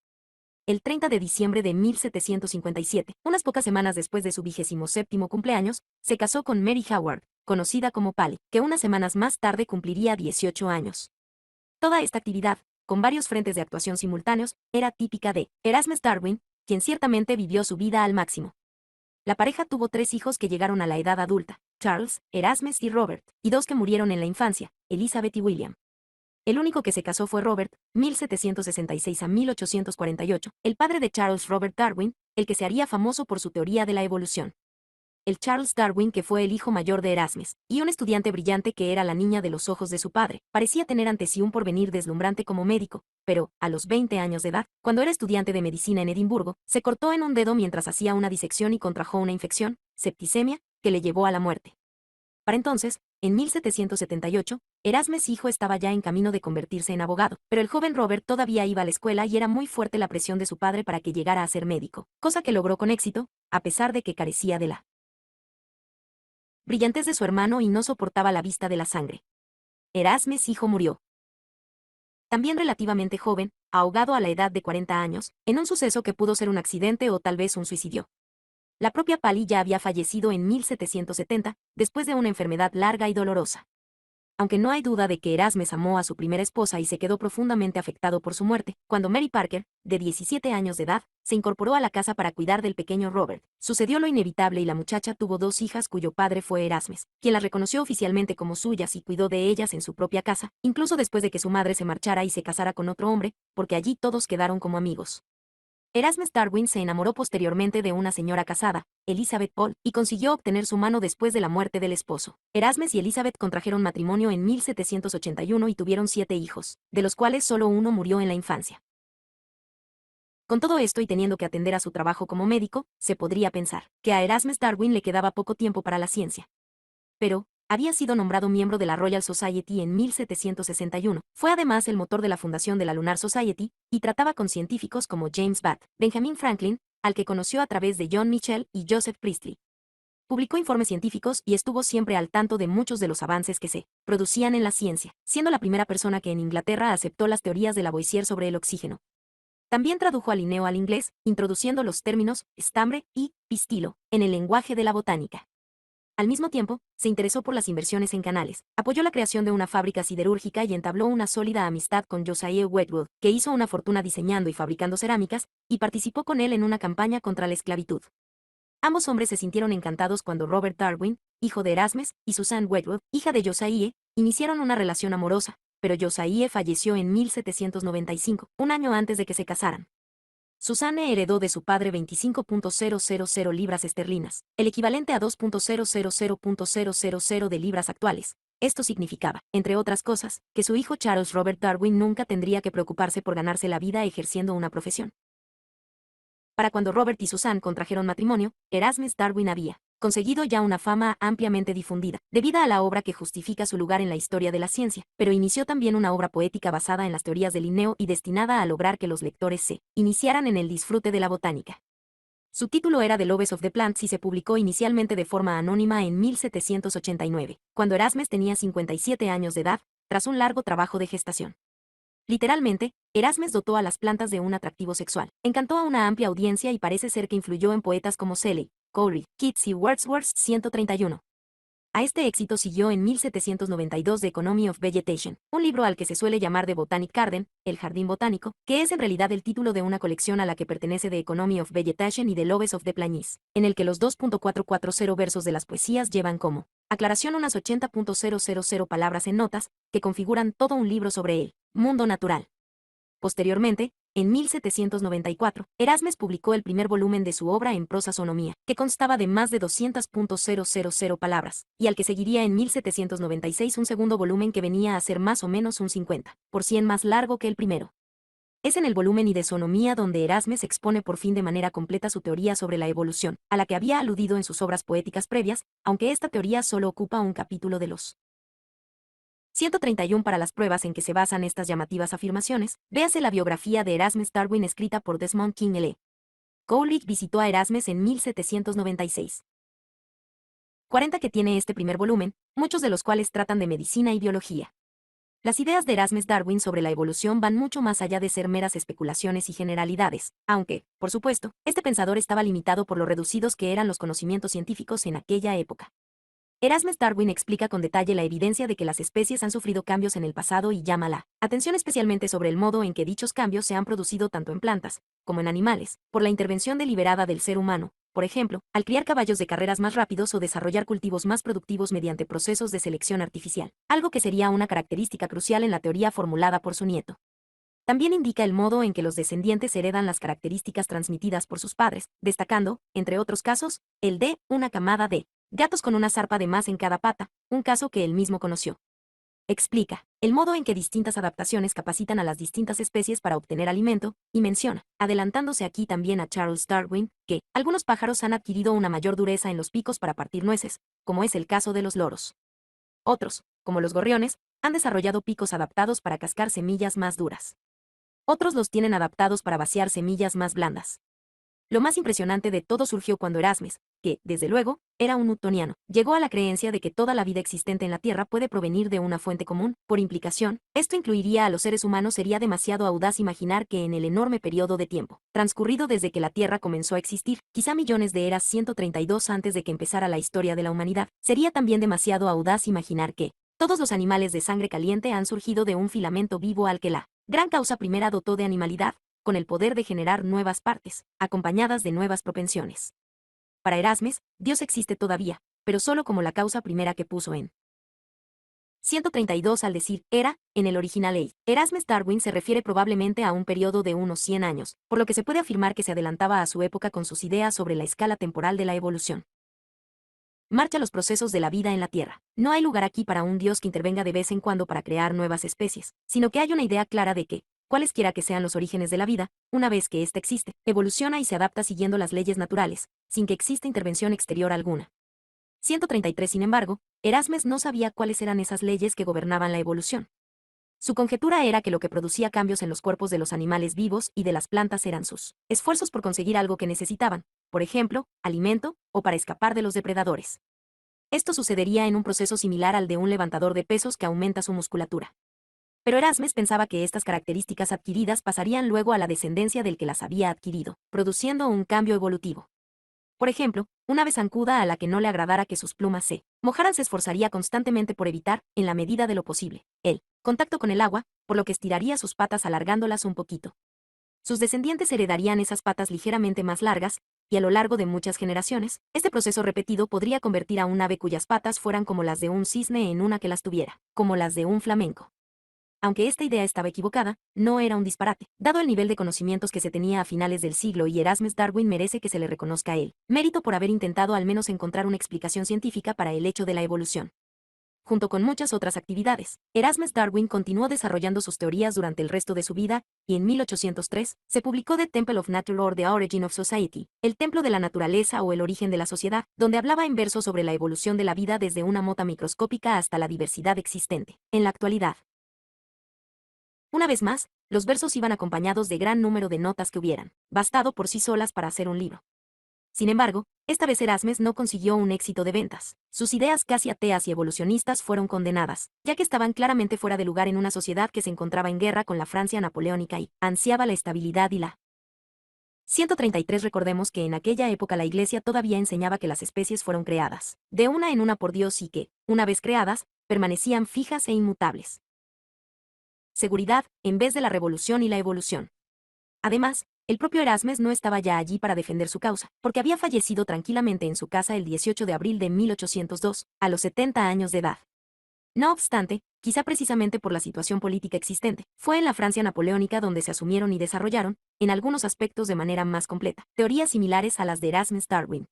El 30 de diciembre de 1757, unas pocas semanas después de su 27º cumpleaños, se casó con Mary Howard, conocida como Pally, que unas semanas más tarde cumpliría 18 años. Toda esta actividad, con varios frentes de actuación simultáneos, era típica de Erasmus Darwin, quien ciertamente vivió su vida al máximo. La pareja tuvo 3 hijos que llegaron a la edad adulta, Charles, Erasmus y Robert, y 2 que murieron en la infancia, Elizabeth y William. El único que se casó fue Robert, 1766 a 1848, el padre de Charles Robert Darwin, el que se haría famoso por su teoría de la evolución. el Charles Darwin que fue el hijo mayor de Erasmus, y un estudiante brillante que era la niña de los ojos de su padre, parecía tener ante sí un porvenir deslumbrante como médico, pero, a los 20 años de edad, cuando era estudiante de medicina en Edimburgo, se cortó en un dedo mientras hacía una disección y contrajo una infección, septicemia, que le llevó a la muerte. Para entonces, en 1778, Erasmus hijo estaba ya en camino de convertirse en abogado, pero el joven Robert todavía iba a la escuela y era muy fuerte la presión de su padre para que llegara a ser médico, cosa que logró con éxito, a pesar de que carecía de la brillantez de su hermano y no soportaba la vista de la sangre. Erasmus hijo murió, también relativamente joven, ahogado a la edad de 40 años, en un suceso que pudo ser un accidente o tal vez un suicidio. La propia Paley ya había fallecido en 1770, después de una enfermedad larga y dolorosa. Aunque no hay duda de que Erasmus amó a su primera esposa y se quedó profundamente afectado por su muerte, cuando Mary Parker, de 17 años de edad, se incorporó a la casa para cuidar del pequeño Robert, sucedió lo inevitable y la muchacha tuvo 2 hijas cuyo padre fue Erasmus, quien las reconoció oficialmente como suyas y cuidó de ellas en su propia casa, incluso después de que su madre se marchara y se casara con otro hombre, porque allí todos quedaron como amigos. Erasmus Darwin se enamoró posteriormente de una señora casada, Elizabeth Paul, y consiguió obtener su mano después de la muerte del esposo. Erasmus y Elizabeth contrajeron matrimonio en 1781 y tuvieron 7 hijos, de los cuales solo uno murió en la infancia. Con todo esto y teniendo que atender a su trabajo como médico, se podría pensar que a Erasmus Darwin le quedaba poco tiempo para la ciencia. Pero, había sido nombrado miembro de la Royal Society en 1761, fue además el motor de la fundación de la Lunar Society, y trataba con científicos como James Watt, Benjamin Franklin, al que conoció a través de John Michell y Joseph Priestley. Publicó informes científicos y estuvo siempre al tanto de muchos de los avances que se producían en la ciencia, siendo la primera persona que en Inglaterra aceptó las teorías de Lavoisier sobre el oxígeno. También tradujo a Linneo al inglés, introduciendo los términos estambre y pistilo en el lenguaje de la botánica. Al mismo tiempo, se interesó por las inversiones en canales, apoyó la creación de una fábrica siderúrgica y entabló una sólida amistad con Josiah Wedgwood, que hizo una fortuna diseñando y fabricando cerámicas, y participó con él en una campaña contra la esclavitud. Ambos hombres se sintieron encantados cuando Robert Darwin, hijo de Erasmus, y Susan Wedgwood, hija de Josiah, iniciaron una relación amorosa, pero Josiah falleció en 1795, un año antes de que se casaran. Susanne heredó de su padre 25.000 libras esterlinas, el equivalente a 2.000.000 de libras actuales. Esto significaba, entre otras cosas, que su hijo Charles Robert Darwin nunca tendría que preocuparse por ganarse la vida ejerciendo una profesión. Para cuando Robert y Susan contrajeron matrimonio, Erasmus Darwin había conseguido ya una fama ampliamente difundida, debida a la obra que justifica su lugar en la historia de la ciencia, pero inició también una obra poética basada en las teorías de Linneo y destinada a lograr que los lectores se iniciaran en el disfrute de la botánica. Su título era The Loves of the Plants y se publicó inicialmente de forma anónima en 1789, cuando Erasmus tenía 57 años de edad, tras un largo trabajo de gestación. Literalmente, Erasmus dotó a las plantas de un atractivo sexual, encantó a una amplia audiencia y parece ser que influyó en poetas como Shelley, Coleridge, Keats y Wordsworth 131. A este éxito siguió en 1792 The Economy of Vegetation, un libro al que se suele llamar The Botanic Garden, el jardín botánico, que es en realidad el título de una colección a la que pertenece The Economy of Vegetation y The Loves of the Plants, en el que los 2.440 versos de las poesías llevan como aclaración unas 80.000 palabras en notas, que configuran todo un libro sobre el mundo natural. Posteriormente, en 1794, Erasmus publicó el primer volumen de su obra en prosa sonomía, que constaba de más de 200.000 palabras, y al que seguiría en 1796 un segundo volumen que venía a ser más o menos un 50% más largo que el primero. Es en el volumen I de sonomía donde Erasmus expone por fin de manera completa su teoría sobre la evolución, a la que había aludido en sus obras poéticas previas, aunque esta teoría solo ocupa un capítulo de los 131 para las pruebas en que se basan estas llamativas afirmaciones, véase la biografía de Erasmus Darwin escrita por Desmond King L. Coleridge visitó a Erasmus en 1796. 40 que tiene este primer volumen, muchos de los cuales tratan de medicina y biología. Las ideas de Erasmus Darwin sobre la evolución van mucho más allá de ser meras especulaciones y generalidades, aunque, por supuesto, este pensador estaba limitado por lo reducidos que eran los conocimientos científicos en aquella época. Erasmus Darwin explica con detalle la evidencia de que las especies han sufrido cambios en el pasado y llama la atención especialmente sobre el modo en que dichos cambios se han producido tanto en plantas, como en animales, por la intervención deliberada del ser humano, por ejemplo, al criar caballos de carreras más rápidos o desarrollar cultivos más productivos mediante procesos de selección artificial, algo que sería una característica crucial en la teoría formulada por su nieto. También indica el modo en que los descendientes heredan las características transmitidas por sus padres, destacando, entre otros casos, el de una camada de gatos con una zarpa de más en cada pata, un caso que él mismo conoció. Explica el modo en que distintas adaptaciones capacitan a las distintas especies para obtener alimento, y menciona, adelantándose aquí también a Charles Darwin, que algunos pájaros han adquirido una mayor dureza en los picos para partir nueces, como es el caso de los loros. Otros, como los gorriones, han desarrollado picos adaptados para cascar semillas más duras. Otros los tienen adaptados para vaciar semillas más blandas. Lo más impresionante de todo surgió cuando Erasmes, que, desde luego, era un newtoniano, llegó a la creencia de que toda la vida existente en la Tierra puede provenir de una fuente común. Por implicación, esto incluiría a los seres humanos. Sería demasiado audaz imaginar que en el enorme periodo de tiempo, transcurrido desde que la Tierra comenzó a existir, quizá millones de eras 132 antes de que empezara la historia de la humanidad, sería también demasiado audaz imaginar que todos los animales de sangre caliente han surgido de un filamento vivo al que la gran causa primera dotó de animalidad, con el poder de generar nuevas partes, acompañadas de nuevas propensiones. Para Erasmes, Dios existe todavía, pero solo como la causa primera que puso en 132 al decir era, en el original ley. Erasmes Darwin se refiere probablemente a un periodo de unos 100 años, por lo que se puede afirmar que se adelantaba a su época con sus ideas sobre la escala temporal de la evolución. Marcha los procesos de la vida en la Tierra. No hay lugar aquí para un Dios que intervenga de vez en cuando para crear nuevas especies, sino que hay una idea clara de que, cualesquiera que sean los orígenes de la vida, una vez que ésta existe, evoluciona y se adapta siguiendo las leyes naturales, sin que exista intervención exterior alguna. 133 Sin embargo, Erasmes no sabía cuáles eran esas leyes que gobernaban la evolución. Su conjetura era que lo que producía cambios en los cuerpos de los animales vivos y de las plantas eran sus esfuerzos por conseguir algo que necesitaban, por ejemplo, alimento, o para escapar de los depredadores. Esto sucedería en un proceso similar al de un levantador de pesos que aumenta su musculatura. Pero Erasmes pensaba que estas características adquiridas pasarían luego a la descendencia del que las había adquirido, produciendo un cambio evolutivo. Por ejemplo, una ave zancuda a la que no le agradara que sus plumas se mojaran se esforzaría constantemente por evitar, en la medida de lo posible, el contacto con el agua, por lo que estiraría sus patas alargándolas un poquito. Sus descendientes heredarían esas patas ligeramente más largas, y a lo largo de muchas generaciones, este proceso repetido podría convertir a un ave cuyas patas fueran como las de un cisne en una que las tuviera, como las de un flamenco. Aunque esta idea estaba equivocada, no era un disparate, dado el nivel de conocimientos que se tenía a finales del siglo, y Erasmes Darwin merece que se le reconozca a él mérito por haber intentado al menos encontrar una explicación científica para el hecho de la evolución. Junto con muchas otras actividades, Erasmes Darwin continuó desarrollando sus teorías durante el resto de su vida, y en 1803 se publicó The Temple of Nature or The Origin of Society, el templo de la naturaleza o el origen de la sociedad, donde hablaba en verso sobre la evolución de la vida desde una mota microscópica hasta la diversidad existente en la actualidad. Una vez más, los versos iban acompañados de gran número de notas que hubieran bastado por sí solas para hacer un libro. Sin embargo, esta vez Erasmes no consiguió un éxito de ventas. Sus ideas casi ateas y evolucionistas fueron condenadas, ya que estaban claramente fuera de lugar en una sociedad que se encontraba en guerra con la Francia napoleónica y ansiaba la estabilidad y la 133. Recordemos que en aquella época la Iglesia todavía enseñaba que las especies fueron creadas de una en una por Dios y que, una vez creadas, permanecían fijas e inmutables. Seguridad, en vez de la revolución y la evolución. Además, el propio Erasmes no estaba ya allí para defender su causa, porque había fallecido tranquilamente en su casa el 18 de abril de 1802, a los 70 años de edad. No obstante, quizá precisamente por la situación política existente, fue en la Francia napoleónica donde se asumieron y desarrollaron, en algunos aspectos de manera más completa, teorías similares a las de Erasmes Darwin.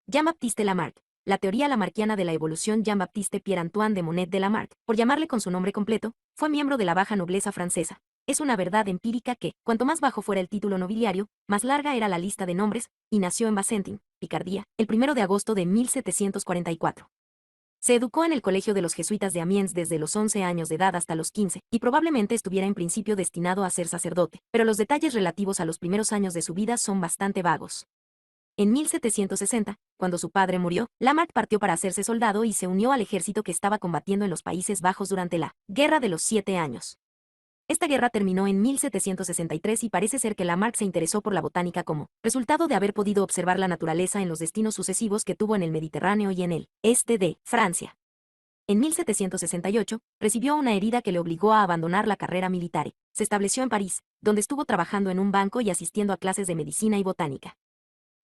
Jean-Baptiste Lamarck. La teoría lamarckiana de la evolución. Jean-Baptiste Pierre-Antoine de Monnet de Lamarck, por llamarle con su nombre completo, fue miembro de la baja nobleza francesa. Es una verdad empírica que, cuanto más bajo fuera el título nobiliario, más larga era la lista de nombres, y nació en Bacentin, Picardía, el 1 de agosto de 1744. Se educó en el colegio de los jesuitas de Amiens desde los 11 años de edad hasta los 15, y probablemente estuviera en principio destinado a ser sacerdote, pero los detalles relativos a los primeros años de su vida son bastante vagos. En 1760, cuando su padre murió, Lamarck partió para hacerse soldado y se unió al ejército que estaba combatiendo en los Países Bajos durante la Guerra de los 7 años. Esta guerra terminó en 1763 y parece ser que Lamarck se interesó por la botánica como resultado de haber podido observar la naturaleza en los destinos sucesivos que tuvo en el Mediterráneo y en el este de Francia. En 1768, recibió una herida que le obligó a abandonar la carrera militar. Se estableció en París, donde estuvo trabajando en un banco y asistiendo a clases de medicina y botánica.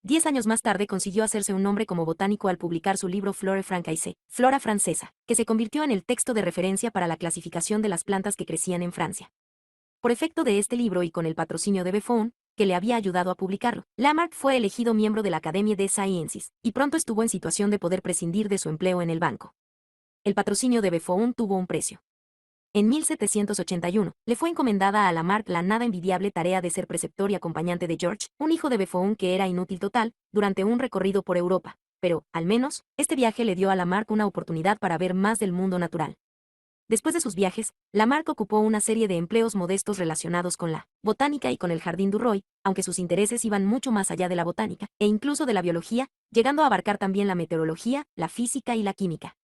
10 años más tarde consiguió hacerse un nombre como botánico al publicar su libro Flore Francaise, Flora Francesa, que se convirtió en el texto de referencia para la clasificación de las plantas que crecían en Francia. Por efecto de este libro y con el patrocinio de Buffon, que le había ayudado a publicarlo, Lamarck fue elegido miembro de la Academia des Sciences, y pronto estuvo en situación de poder prescindir de su empleo en el banco. El patrocinio de Buffon tuvo un precio. En 1781, le fue encomendada a Lamarck la nada envidiable tarea de ser preceptor y acompañante de George, un hijo de Buffon que era inútil total, durante un recorrido por Europa. Pero, al menos, este viaje le dio a Lamarck una oportunidad para ver más del mundo natural. Después de sus viajes, Lamarck ocupó una serie de empleos modestos relacionados con la botánica y con el Jardín du Roi, aunque sus intereses iban mucho más allá de la botánica, e incluso de la biología, llegando a abarcar también la meteorología, la física y la química.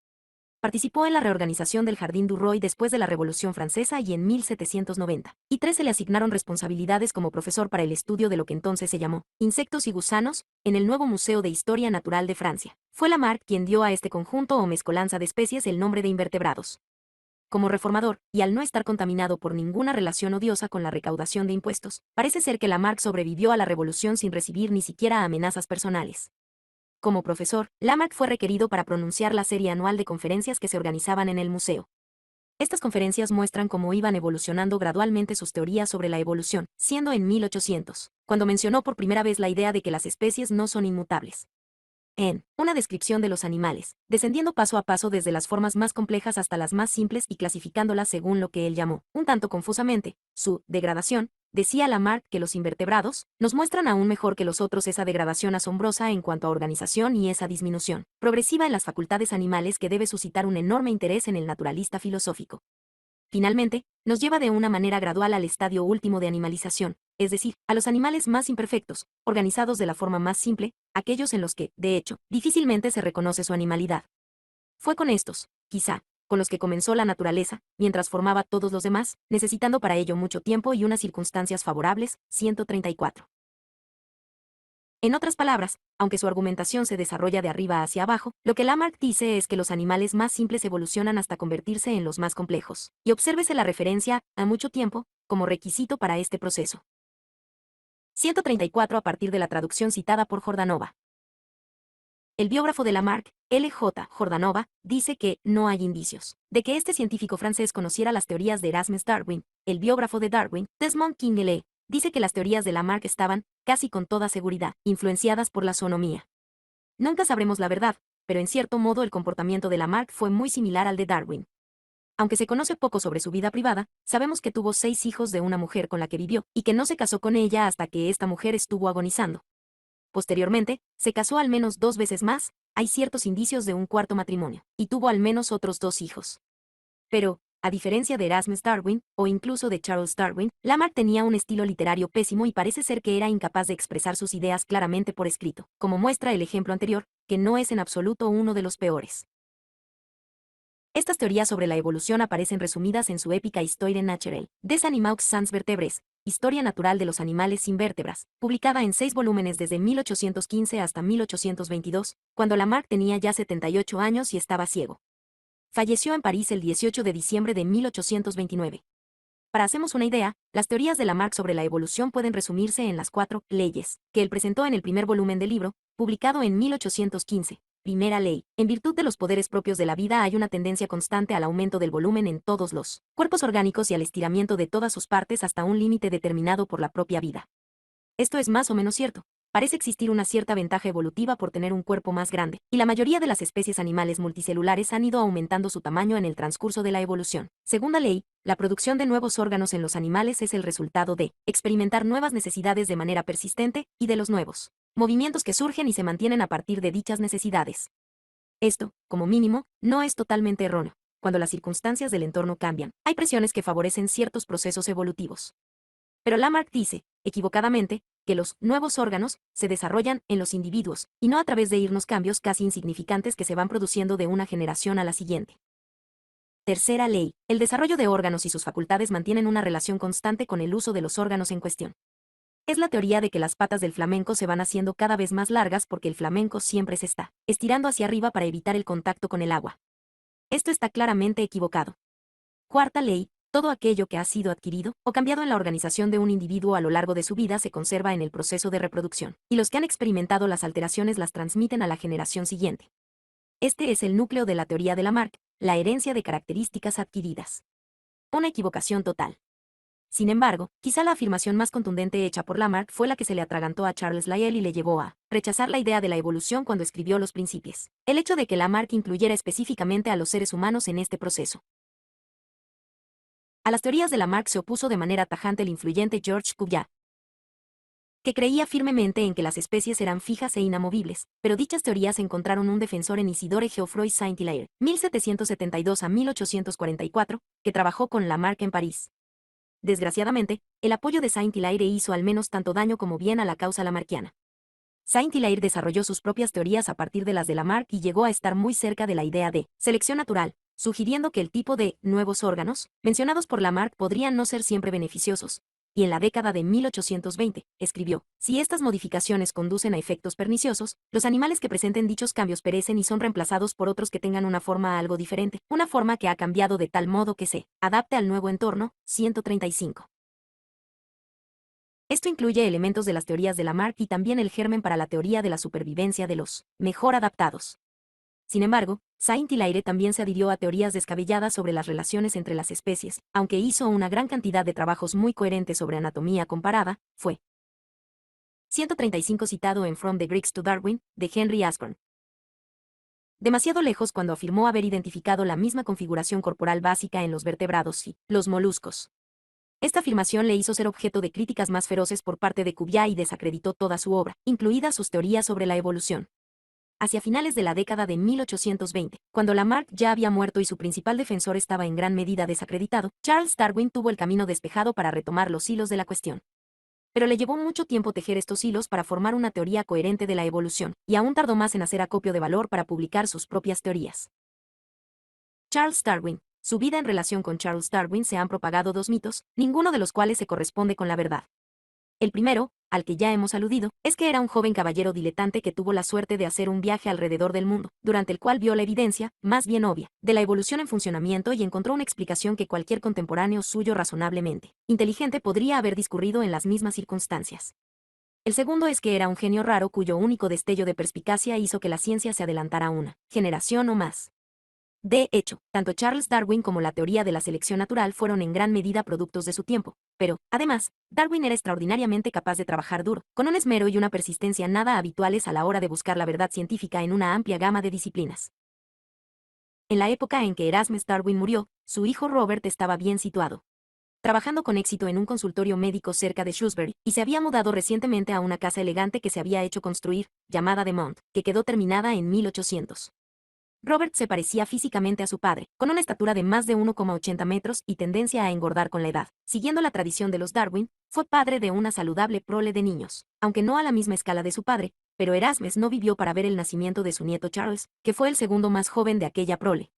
Participó en la reorganización del Jardín du Roi después de la Revolución Francesa y en 1793 se le asignaron responsabilidades como profesor para el estudio de lo que entonces se llamó insectos y gusanos, en el nuevo Museo de Historia Natural de Francia. Fue Lamarck quien dio a este conjunto o mezcolanza de especies el nombre de invertebrados. Como reformador, y al no estar contaminado por ninguna relación odiosa con la recaudación de impuestos, parece ser que Lamarck sobrevivió a la revolución sin recibir ni siquiera amenazas personales. Como profesor, Lamarck fue requerido para pronunciar la serie anual de conferencias que se organizaban en el museo. Estas conferencias muestran cómo iban evolucionando gradualmente sus teorías sobre la evolución, siendo en 1800, cuando mencionó por primera vez la idea de que las especies no son inmutables. En una descripción de los animales, descendiendo paso a paso desde las formas más complejas hasta las más simples y clasificándolas según lo que él llamó, un tanto confusamente, su degradación, decía Lamarck que los invertebrados nos muestran aún mejor que los otros esa degradación asombrosa en cuanto a organización y esa disminución progresiva en las facultades animales que debe suscitar un enorme interés en el naturalista filosófico. Finalmente, nos lleva de una manera gradual al estadio último de animalización, es decir, a los animales más imperfectos, organizados de la forma más simple, aquellos en los que, de hecho, difícilmente se reconoce su animalidad. Fue con estos, quizá, con los que comenzó la naturaleza, mientras formaba todos los demás, necesitando para ello mucho tiempo y unas circunstancias favorables, 134. En otras palabras, aunque su argumentación se desarrolla de arriba hacia abajo, lo que Lamarck dice es que los animales más simples evolucionan hasta convertirse en los más complejos. Y obsérvese la referencia a mucho tiempo como requisito para este proceso. 134 a partir de la traducción citada por Jordanova. El biógrafo de Lamarck, L.J. Jordanova, dice que no hay indicios de que este científico francés conociera las teorías de Erasmus Darwin. El biógrafo de Darwin, Desmond Kingley, dice que las teorías de Lamarck estaban, casi con toda seguridad, influenciadas por la zoonomía. Nunca sabremos la verdad, pero en cierto modo el comportamiento de Lamarck fue muy similar al de Darwin. Aunque se conoce poco sobre su vida privada, sabemos que tuvo 6 hijos de una mujer con la que vivió, y que no se casó con ella hasta que esta mujer estuvo agonizando. Posteriormente, se casó al menos 2 veces más, hay ciertos indicios de un cuarto matrimonio, y tuvo al menos otros 2 hijos. Pero, a diferencia de Erasmus Darwin, o incluso de Charles Darwin, Lamarck tenía un estilo literario pésimo y parece ser que era incapaz de expresar sus ideas claramente por escrito, como muestra el ejemplo anterior, que no es en absoluto uno de los peores. Estas teorías sobre la evolución aparecen resumidas en su épica Histoire naturelle des animaux sans vertebres, Historia natural de los animales sin vértebras, publicada en 6 volúmenes desde 1815 hasta 1822, cuando Lamarck tenía ya 78 años y estaba ciego. Falleció en París el 18 de diciembre de 1829. Para hacernos una idea, las teorías de Lamarck sobre la evolución pueden resumirse en las 4 leyes que él presentó en el primer volumen del libro, publicado en 1815. Primera ley. En virtud de los poderes propios de la vida hay una tendencia constante al aumento del volumen en todos los cuerpos orgánicos y al estiramiento de todas sus partes hasta un límite determinado por la propia vida. Esto es más o menos cierto. Parece existir una cierta ventaja evolutiva por tener un cuerpo más grande, y la mayoría de las especies animales multicelulares han ido aumentando su tamaño en el transcurso de la evolución. Segunda ley, la producción de nuevos órganos en los animales es el resultado de experimentar nuevas necesidades de manera persistente, y de los nuevos movimientos que surgen y se mantienen a partir de dichas necesidades. Esto, como mínimo, no es totalmente erróneo. Cuando las circunstancias del entorno cambian, hay presiones que favorecen ciertos procesos evolutivos. Pero Lamarck dice, equivocadamente, que los nuevos órganos se desarrollan en los individuos, y no a través de irnos cambios casi insignificantes que se van produciendo de una generación a la siguiente. Tercera ley, el desarrollo de órganos y sus facultades mantienen una relación constante con el uso de los órganos en cuestión. Es la teoría de que las patas del flamenco se van haciendo cada vez más largas porque el flamenco siempre se está estirando hacia arriba para evitar el contacto con el agua. Esto está claramente equivocado. Cuarta ley, todo aquello que ha sido adquirido o cambiado en la organización de un individuo a lo largo de su vida se conserva en el proceso de reproducción, y los que han experimentado las alteraciones las transmiten a la generación siguiente. Este es el núcleo de la teoría de Lamarck, la herencia de características adquiridas. Una equivocación total. Sin embargo, quizá la afirmación más contundente hecha por Lamarck fue la que se le atragantó a Charles Lyell y le llevó a rechazar la idea de la evolución cuando escribió Los Principios. El hecho de que Lamarck incluyera específicamente a los seres humanos en este proceso. A las teorías de Lamarck se opuso de manera tajante el influyente Georges Cuvier, que creía firmemente en que las especies eran fijas e inamovibles, pero dichas teorías encontraron un defensor en Isidore Geoffroy Saint-Hilaire, 1772 a 1844, que trabajó con Lamarck en París. Desgraciadamente, el apoyo de Saint-Hilaire hizo al menos tanto daño como bien a la causa lamarckiana. Saint-Hilaire desarrolló sus propias teorías a partir de las de Lamarck y llegó a estar muy cerca de la idea de selección natural, sugiriendo que el tipo de nuevos órganos mencionados por Lamarck podrían no ser siempre beneficiosos. Y en la década de 1820, escribió, si estas modificaciones conducen a efectos perniciosos, los animales que presenten dichos cambios perecen y son reemplazados por otros que tengan una forma algo diferente, una forma que ha cambiado de tal modo que se adapte al nuevo entorno. 135. Esto incluye elementos de las teorías de Lamarck y también el germen para la teoría de la supervivencia de los mejor adaptados. Sin embargo, Saint-Hilaire también se adhirió a teorías descabelladas sobre las relaciones entre las especies, aunque hizo una gran cantidad de trabajos muy coherentes sobre anatomía comparada. Fue 135 citado en From the Greeks to Darwin, de Henry Asborn. Demasiado lejos cuando afirmó haber identificado la misma configuración corporal básica en los vertebrados y los moluscos. Esta afirmación le hizo ser objeto de críticas más feroces por parte de Cuvier y desacreditó toda su obra, incluidas sus teorías sobre la evolución. Hacia finales de la década de 1820, cuando Lamarck ya había muerto y su principal defensor estaba en gran medida desacreditado, Charles Darwin tuvo el camino despejado para retomar los hilos de la cuestión. Pero le llevó mucho tiempo tejer estos hilos para formar una teoría coherente de la evolución, y aún tardó más en hacer acopio de valor para publicar sus propias teorías. Charles Darwin. Su vida en relación con Charles Darwin se han propagado dos mitos, ninguno de los cuales se corresponde con la verdad. El primero, al que ya hemos aludido, es que era un joven caballero diletante que tuvo la suerte de hacer un viaje alrededor del mundo, durante el cual vio la evidencia, más bien obvia, de la evolución en funcionamiento y encontró una explicación que cualquier contemporáneo suyo razonablemente inteligente podría haber discurrido en las mismas circunstancias. El segundo es que era un genio raro cuyo único destello de perspicacia hizo que la ciencia se adelantara una generación o más. De hecho, tanto Charles Darwin como la teoría de la selección natural fueron en gran medida productos de su tiempo, pero, además, Darwin era extraordinariamente capaz de trabajar duro, con un esmero y una persistencia nada habituales a la hora de buscar la verdad científica en una amplia gama de disciplinas. En la época en que Erasmus Darwin murió, su hijo Robert estaba bien situado, trabajando con éxito en un consultorio médico cerca de Shrewsbury, y se había mudado recientemente a una casa elegante que se había hecho construir, llamada de Mont, que quedó terminada en 1800. Robert se parecía físicamente a su padre, con una estatura de más de 1,80 metros y tendencia a engordar con la edad. Siguiendo la tradición de los Darwin, fue padre de una saludable prole de niños, aunque no a la misma escala de su padre, pero Erasmus no vivió para ver el nacimiento de su nieto Charles, que fue el segundo más joven de aquella prole.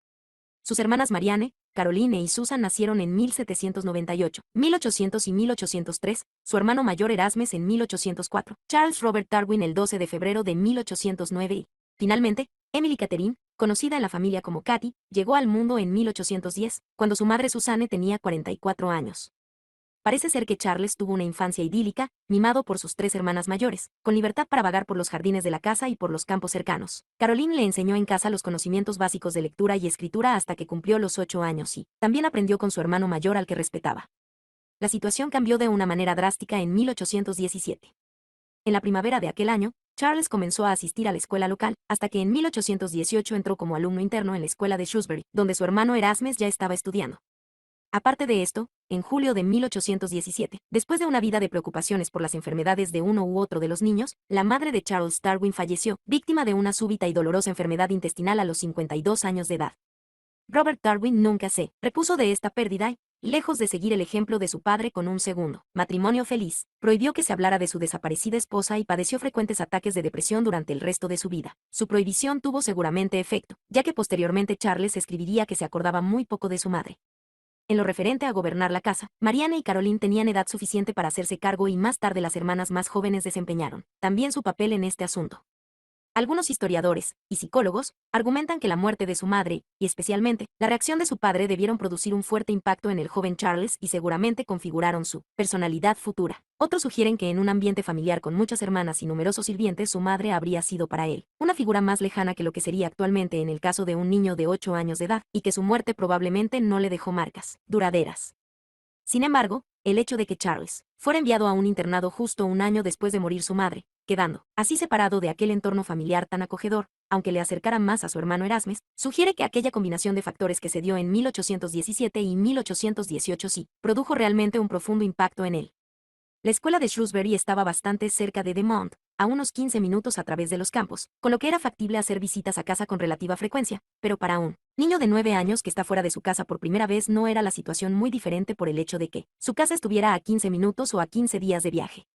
Sus hermanas Marianne, Caroline y Susan nacieron en 1798, 1800 y 1803, su hermano mayor Erasmus en 1804, Charles Robert Darwin el 12 de febrero de 1809 y, finalmente, Emily Catherine, conocida en la familia como Katy, llegó al mundo en 1810, cuando su madre Susanne tenía 44 años. Parece ser que Charles tuvo una infancia idílica, mimado por sus tres hermanas mayores, con libertad para vagar por los jardines de la casa y por los campos cercanos. Caroline le enseñó en casa los conocimientos básicos de lectura y escritura hasta que cumplió los 8 años y también aprendió con su hermano mayor al que respetaba. La situación cambió de una manera drástica en 1817. En la primavera de aquel año, Charles comenzó a asistir a la escuela local, hasta que en 1818 entró como alumno interno en la escuela de Shrewsbury, donde su hermano Erasmus ya estaba estudiando. Aparte de esto, en julio de 1817, después de una vida de preocupaciones por las enfermedades de uno u otro de los niños, la madre de Charles Darwin falleció, víctima de una súbita y dolorosa enfermedad intestinal a los 52 años de edad. Robert Darwin nunca se repuso de esta pérdida y, lejos de seguir el ejemplo de su padre con un segundo matrimonio feliz, prohibió que se hablara de su desaparecida esposa y padeció frecuentes ataques de depresión durante el resto de su vida. Su prohibición tuvo seguramente efecto, ya que posteriormente Charles escribiría que se acordaba muy poco de su madre. En lo referente a gobernar la casa, Marianne y Caroline tenían edad suficiente para hacerse cargo y más tarde las hermanas más jóvenes desempeñaron también su papel en este asunto. Algunos historiadores y psicólogos argumentan que la muerte de su madre, y especialmente la reacción de su padre, debieron producir un fuerte impacto en el joven Charles y seguramente configuraron su personalidad futura. Otros sugieren que en un ambiente familiar con muchas hermanas y numerosos sirvientes su madre habría sido para él una figura más lejana que lo que sería actualmente en el caso de un niño de 8 años de edad, y que su muerte probablemente no le dejó marcas duraderas. Sin embargo, el hecho de que Charles fuera enviado a un internado justo un año después de morir su madre, quedando así separado de aquel entorno familiar tan acogedor, aunque le acercara más a su hermano Erasmes, sugiere que aquella combinación de factores que se dio en 1817 y 1818 sí produjo realmente un profundo impacto en él. La escuela de Shrewsbury estaba bastante cerca de Demont, a unos 15 minutos a través de los campos, con lo que era factible hacer visitas a casa con relativa frecuencia, pero para un niño de 9 años que está fuera de su casa por primera vez no era la situación muy diferente por el hecho de que su casa estuviera a 15 minutos o a 15 días de viaje.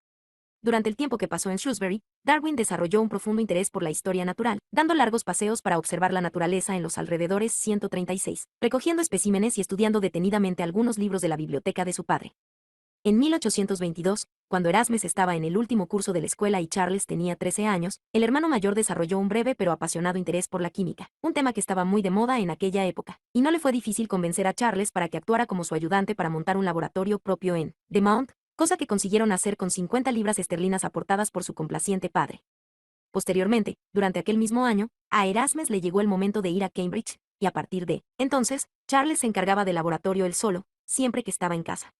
Durante el tiempo que pasó en Shrewsbury, Darwin desarrolló un profundo interés por la historia natural, dando largos paseos para observar la naturaleza en los alrededores 136, recogiendo especímenes y estudiando detenidamente algunos libros de la biblioteca de su padre. En 1822, cuando Erasmes estaba en el último curso de la escuela y Charles tenía 13 años, el hermano mayor desarrolló un breve pero apasionado interés por la química, un tema que estaba muy de moda en aquella época, y no le fue difícil convencer a Charles para que actuara como su ayudante para montar un laboratorio propio en Demont, cosa que consiguieron hacer con 50 libras esterlinas aportadas por su complaciente padre. Posteriormente, durante aquel mismo año, a Erasmes le llegó el momento de ir a Cambridge, y a partir de entonces, Charles se encargaba del laboratorio él solo, siempre que estaba en casa.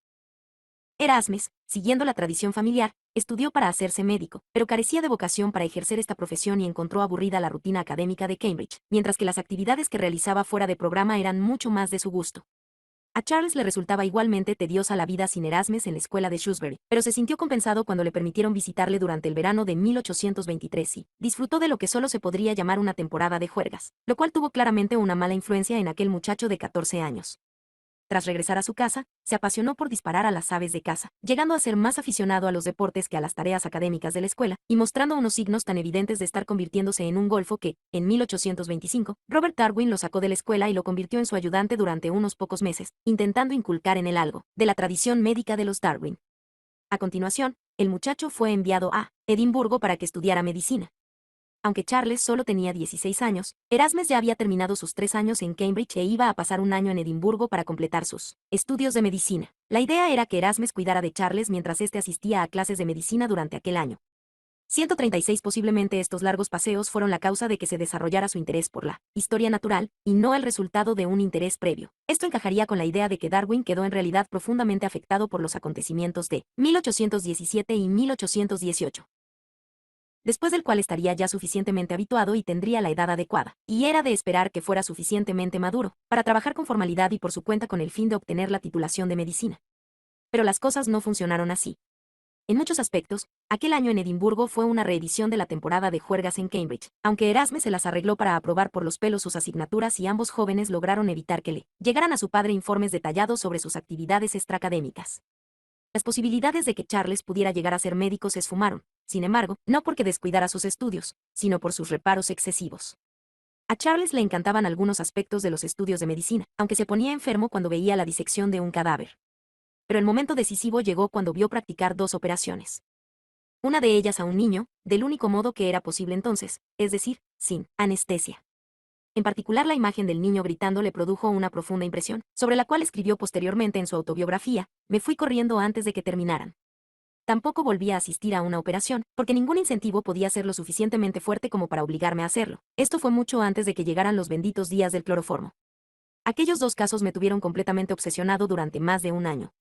Erasmes, siguiendo la tradición familiar, estudió para hacerse médico, pero carecía de vocación para ejercer esta profesión y encontró aburrida la rutina académica de Cambridge, mientras que las actividades que realizaba fuera de programa eran mucho más de su gusto. A Charles le resultaba igualmente tediosa la vida sin Erasmes en la escuela de Shrewsbury, pero se sintió compensado cuando le permitieron visitarle durante el verano de 1823 y disfrutó de lo que solo se podría llamar una temporada de juergas, lo cual tuvo claramente una mala influencia en aquel muchacho de 14 años. Tras regresar a su casa, se apasionó por disparar a las aves de caza, llegando a ser más aficionado a los deportes que a las tareas académicas de la escuela, y mostrando unos signos tan evidentes de estar convirtiéndose en un golfo que, en 1825, Robert Darwin lo sacó de la escuela y lo convirtió en su ayudante durante unos pocos meses, intentando inculcar en él algo de la tradición médica de los Darwin. A continuación, el muchacho fue enviado a Edimburgo para que estudiara medicina. Aunque Charles solo tenía 16 años, Erasmes ya había terminado sus 3 años en Cambridge e iba a pasar un año en Edimburgo para completar sus estudios de medicina. La idea era que Erasmes cuidara de Charles mientras éste asistía a clases de medicina durante aquel año. 136 Posiblemente estos largos paseos fueron la causa de que se desarrollara su interés por la historia natural, y no el resultado de un interés previo. Esto encajaría con la idea de que Darwin quedó en realidad profundamente afectado por los acontecimientos de 1817 y 1818. Después del cual estaría ya suficientemente habituado y tendría la edad adecuada, y era de esperar que fuera suficientemente maduro, para trabajar con formalidad y por su cuenta con el fin de obtener la titulación de medicina. Pero las cosas no funcionaron así. En muchos aspectos, aquel año en Edimburgo fue una reedición de la temporada de juergas en Cambridge, aunque Erasmes se las arregló para aprobar por los pelos sus asignaturas y ambos jóvenes lograron evitar que le llegaran a su padre informes detallados sobre sus actividades extraacadémicas. Las posibilidades de que Charles pudiera llegar a ser médico se esfumaron, sin embargo, no porque descuidara sus estudios, sino por sus reparos excesivos. A Charles le encantaban algunos aspectos de los estudios de medicina, aunque se ponía enfermo cuando veía la disección de un cadáver. Pero el momento decisivo llegó cuando vio practicar 2 operaciones. Una de ellas a un niño, del único modo que era posible entonces, es decir, sin anestesia. En particular, la imagen del niño gritando le produjo una profunda impresión, sobre la cual escribió posteriormente en su autobiografía: "Me fui corriendo antes de que terminaran". Tampoco volví a asistir a una operación, porque ningún incentivo podía ser lo suficientemente fuerte como para obligarme a hacerlo. Esto fue mucho antes de que llegaran los benditos días del cloroformo. Aquellos 2 casos me tuvieron completamente obsesionado durante más de un año.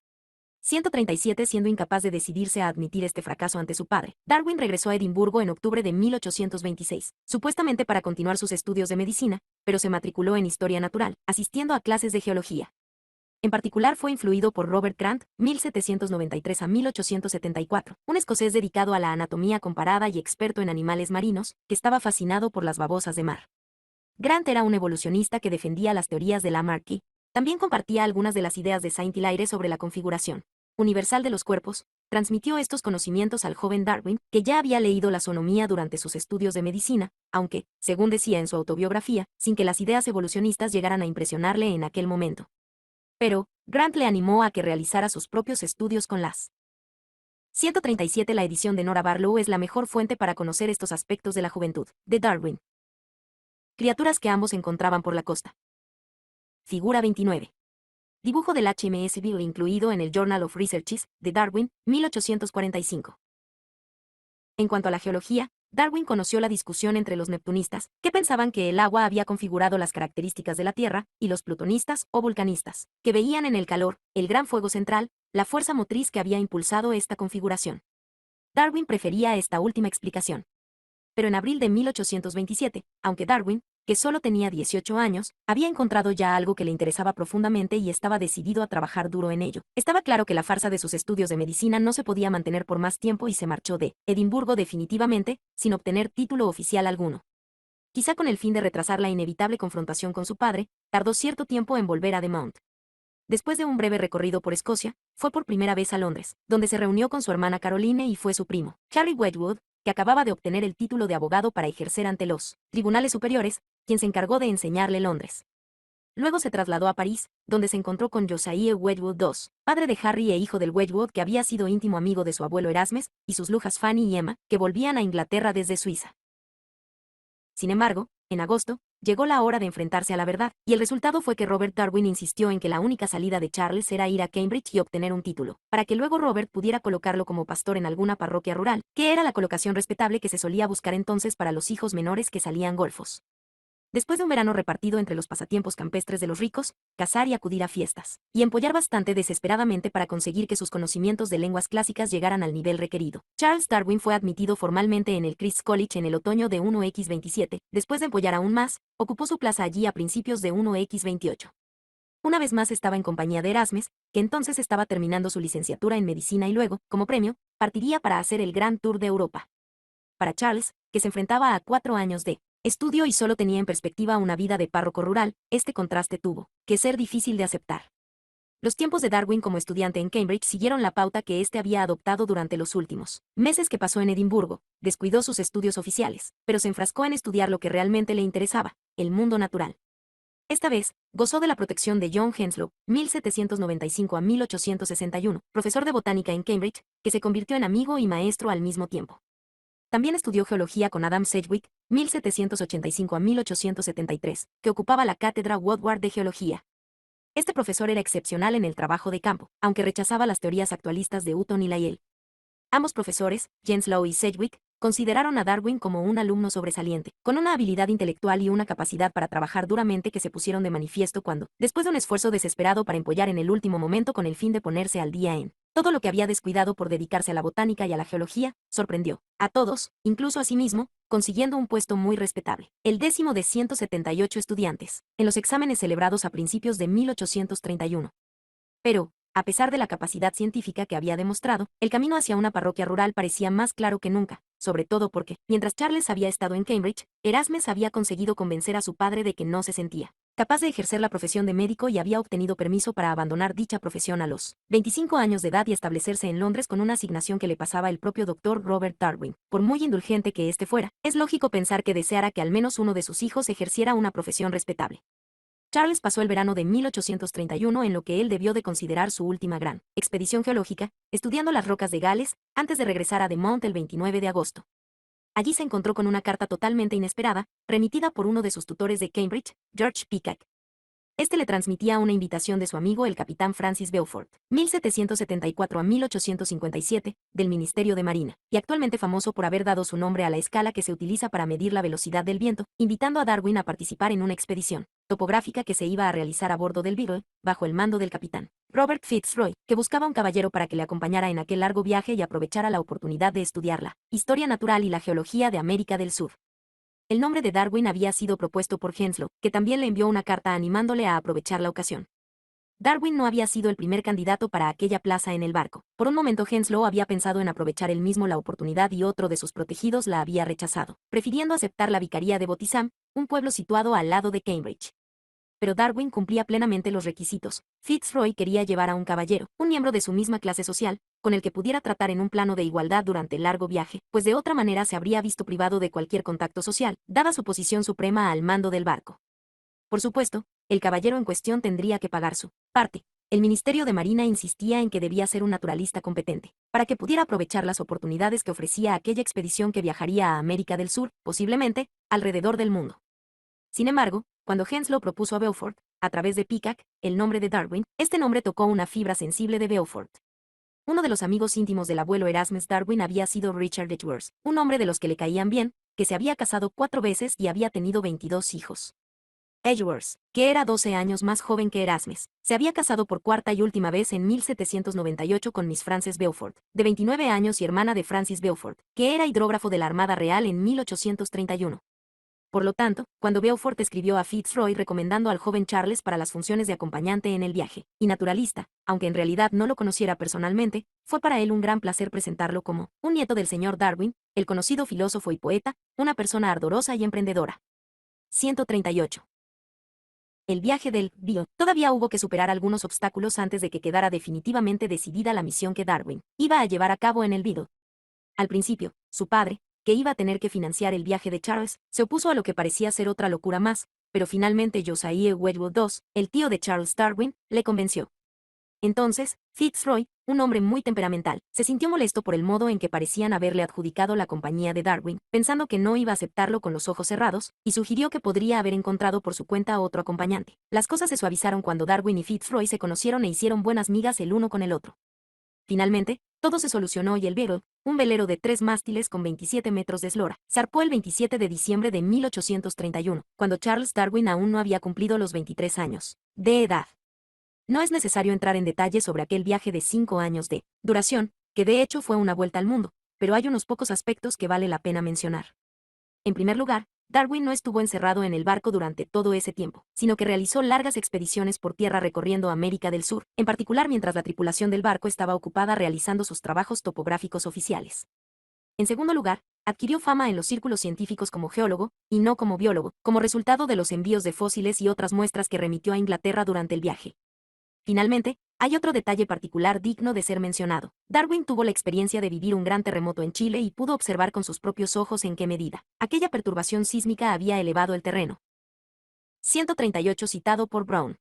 137 Siendo incapaz de decidirse a admitir este fracaso ante su padre, Darwin regresó a Edimburgo en octubre de 1826, supuestamente para continuar sus estudios de medicina, pero se matriculó en historia natural, asistiendo a clases de geología. En particular fue influido por Robert Grant, 1793 a 1874, un escocés dedicado a la anatomía comparada y experto en animales marinos, que estaba fascinado por las babosas de mar. Grant era un evolucionista que defendía las teorías de Lamarck y también compartía algunas de las ideas de Saint-Hilaire sobre la configuración universal de los cuerpos. Transmitió estos conocimientos al joven Darwin, que ya había leído la zonomía durante sus estudios de medicina, aunque, según decía en su autobiografía, sin que las ideas evolucionistas llegaran a impresionarle en aquel momento. Pero, Grant le animó a que realizara sus propios estudios con las 137. La edición de Nora Barlow es la mejor fuente para conocer estos aspectos de la juventud de Darwin. Criaturas que ambos encontraban por la costa. Figura 29. Dibujo del HMS Beagle incluido en el Journal of Researches de Darwin, 1845. En cuanto a la geología, Darwin conoció la discusión entre los neptunistas, que pensaban que el agua había configurado las características de la Tierra, y los plutonistas o vulcanistas, que veían en el calor, el gran fuego central, la fuerza motriz que había impulsado esta configuración. Darwin prefería esta última explicación. Pero en abril de 1827, aunque Darwin, que solo tenía 18 años, había encontrado ya algo que le interesaba profundamente y estaba decidido a trabajar duro en ello. Estaba claro que la farsa de sus estudios de medicina no se podía mantener por más tiempo y se marchó de Edimburgo definitivamente, sin obtener título oficial alguno. Quizá con el fin de retrasar la inevitable confrontación con su padre, tardó cierto tiempo en volver a The Mount. Después de un breve recorrido por Escocia, fue por primera vez a Londres, donde se reunió con su hermana Caroline y fue su primo, Harry Wedgwood, que acababa de obtener el título de abogado para ejercer ante los tribunales superiores, quien se encargó de enseñarle Londres. Luego se trasladó a París, donde se encontró con Josiah Wedgwood II, padre de Harry e hijo del Wedgwood que había sido íntimo amigo de su abuelo Erasmus, y sus lujas Fanny y Emma, que volvían a Inglaterra desde Suiza. Sin embargo, en agosto, llegó la hora de enfrentarse a la verdad, y el resultado fue que Robert Darwin insistió en que la única salida de Charles era ir a Cambridge y obtener un título, para que luego Robert pudiera colocarlo como pastor en alguna parroquia rural, que era la colocación respetable que se solía buscar entonces para los hijos menores que salían golfos. Después de un verano repartido entre los pasatiempos campestres de los ricos, cazar y acudir a fiestas, y empollar bastante desesperadamente para conseguir que sus conocimientos de lenguas clásicas llegaran al nivel requerido, Charles Darwin fue admitido formalmente en el Christ's College en el otoño de 1X27, después de empollar aún más, ocupó su plaza allí a principios de 1X28. Una vez más estaba en compañía de Erasmus, que entonces estaba terminando su licenciatura en medicina y luego, como premio, partiría para hacer el Gran Tour de Europa. Para Charles, que se enfrentaba a 4 años de estudio y solo tenía en perspectiva una vida de párroco rural, este contraste tuvo que ser difícil de aceptar. Los tiempos de Darwin como estudiante en Cambridge siguieron la pauta que éste había adoptado durante los últimos meses que pasó en Edimburgo. Descuidó sus estudios oficiales, pero se enfrascó en estudiar lo que realmente le interesaba, el mundo natural. Esta vez, gozó de la protección de John Henslow, 1795 a 1861, profesor de botánica en Cambridge, que se convirtió en amigo y maestro al mismo tiempo. También estudió geología con Adam Sedgwick, 1785 a 1873, que ocupaba la cátedra Woodward de geología. Este profesor era excepcional en el trabajo de campo, aunque rechazaba las teorías actualistas de Hutton y Lyell. Ambos profesores, Henslow y Sedgwick, consideraron a Darwin como un alumno sobresaliente, con una habilidad intelectual y una capacidad para trabajar duramente que se pusieron de manifiesto cuando, después de un esfuerzo desesperado para empollar en el último momento con el fin de ponerse al día en todo lo que había descuidado por dedicarse a la botánica y a la geología, sorprendió a todos, incluso a sí mismo, consiguiendo un puesto muy respetable, el 10º de 178 estudiantes, en los exámenes celebrados a principios de 1831. Pero, a pesar de la capacidad científica que había demostrado, el camino hacia una parroquia rural parecía más claro que nunca, sobre todo porque, mientras Charles había estado en Cambridge, Erasmus había conseguido convencer a su padre de que no se sentía capaz de ejercer la profesión de médico y había obtenido permiso para abandonar dicha profesión a los 25 años de edad y establecerse en Londres con una asignación que le pasaba el propio doctor Robert Darwin. Por muy indulgente que éste fuera, es lógico pensar que deseara que al menos uno de sus hijos ejerciera una profesión respetable. Charles pasó el verano de 1831 en lo que él debió de considerar su última gran expedición geológica, estudiando las rocas de Gales, antes de regresar a The Mount el 29 de agosto. Allí se encontró con una carta totalmente inesperada, remitida por uno de sus tutores de Cambridge, George Peacock. Este le transmitía una invitación de su amigo el capitán Francis Beaufort, 1774 a 1857, del Ministerio de Marina, y actualmente famoso por haber dado su nombre a la escala que se utiliza para medir la velocidad del viento, invitando a Darwin a participar en una expedición topográfica que se iba a realizar a bordo del Beagle, bajo el mando del capitán Robert Fitzroy, que buscaba un caballero para que le acompañara en aquel largo viaje y aprovechara la oportunidad de estudiar la historia natural y la geología de América del Sur. El nombre de Darwin había sido propuesto por Henslow, que también le envió una carta animándole a aprovechar la ocasión. Darwin no había sido el primer candidato para aquella plaza en el barco. Por un momento Henslow había pensado en aprovechar él mismo la oportunidad y otro de sus protegidos la había rechazado, prefiriendo aceptar la vicaría de Botisam, un pueblo situado al lado de Cambridge. Pero Darwin cumplía plenamente los requisitos. Fitzroy quería llevar a un caballero, un miembro de su misma clase social, con el que pudiera tratar en un plano de igualdad durante el largo viaje, pues de otra manera se habría visto privado de cualquier contacto social, dada su posición suprema al mando del barco. Por supuesto, el caballero en cuestión tendría que pagar su parte. El Ministerio de Marina insistía en que debía ser un naturalista competente, para que pudiera aprovechar las oportunidades que ofrecía aquella expedición que viajaría a América del Sur, posiblemente, alrededor del mundo. Sin embargo, cuando Henslow propuso a Beaufort, a través de Peacock, el nombre de Darwin, este nombre tocó una fibra sensible de Beaufort. Uno de los amigos íntimos del abuelo Erasmus Darwin había sido Richard Edgeworth, un hombre de los que le caían bien, que se había casado 4 veces y había tenido 22 hijos. Edgeworth, que era 12 años más joven que Erasmus, se había casado por cuarta y última vez en 1798 con Miss Frances Beaufort, de 29 años y hermana de Francis Beaufort, que era hidrógrafo de la Armada Real en 1831. Por lo tanto, cuando Beaufort escribió a Fitzroy recomendando al joven Charles para las funciones de acompañante en el viaje, y naturalista, aunque en realidad no lo conociera personalmente, fue para él un gran placer presentarlo como un nieto del señor Darwin, el conocido filósofo y poeta, una persona ardorosa y emprendedora. 138. El viaje del Beagle. Todavía hubo que superar algunos obstáculos antes de que quedara definitivamente decidida la misión que Darwin iba a llevar a cabo en el Beagle. Al principio, su padre, que iba a tener que financiar el viaje de Charles, se opuso a lo que parecía ser otra locura más, pero finalmente Josiah Wedgwood II, el tío de Charles Darwin, le convenció. Entonces, Fitzroy, un hombre muy temperamental, se sintió molesto por el modo en que parecían haberle adjudicado la compañía de Darwin, pensando que no iba a aceptarlo con los ojos cerrados, y sugirió que podría haber encontrado por su cuenta a otro acompañante. Las cosas se suavizaron cuando Darwin y Fitzroy se conocieron e hicieron buenas migas el uno con el otro. Finalmente, todo se solucionó y el Beagle, un velero de 3 mástiles con 27 metros de eslora, zarpó el 27 de diciembre de 1831, cuando Charles Darwin aún no había cumplido los 23 años de edad. No es necesario entrar en detalles sobre aquel viaje de 5 años de duración, que de hecho fue una vuelta al mundo, pero hay unos pocos aspectos que vale la pena mencionar. En primer lugar, Darwin no estuvo encerrado en el barco durante todo ese tiempo, sino que realizó largas expediciones por tierra recorriendo América del Sur, en particular mientras la tripulación del barco estaba ocupada realizando sus trabajos topográficos oficiales. En segundo lugar, adquirió fama en los círculos científicos como geólogo, y no como biólogo, como resultado de los envíos de fósiles y otras muestras que remitió a Inglaterra durante el viaje. Finalmente, hay otro detalle particular digno de ser mencionado. Darwin tuvo la experiencia de vivir un gran terremoto en Chile y pudo observar con sus propios ojos en qué medida aquella perturbación sísmica había elevado el terreno. 138 citado por Brown.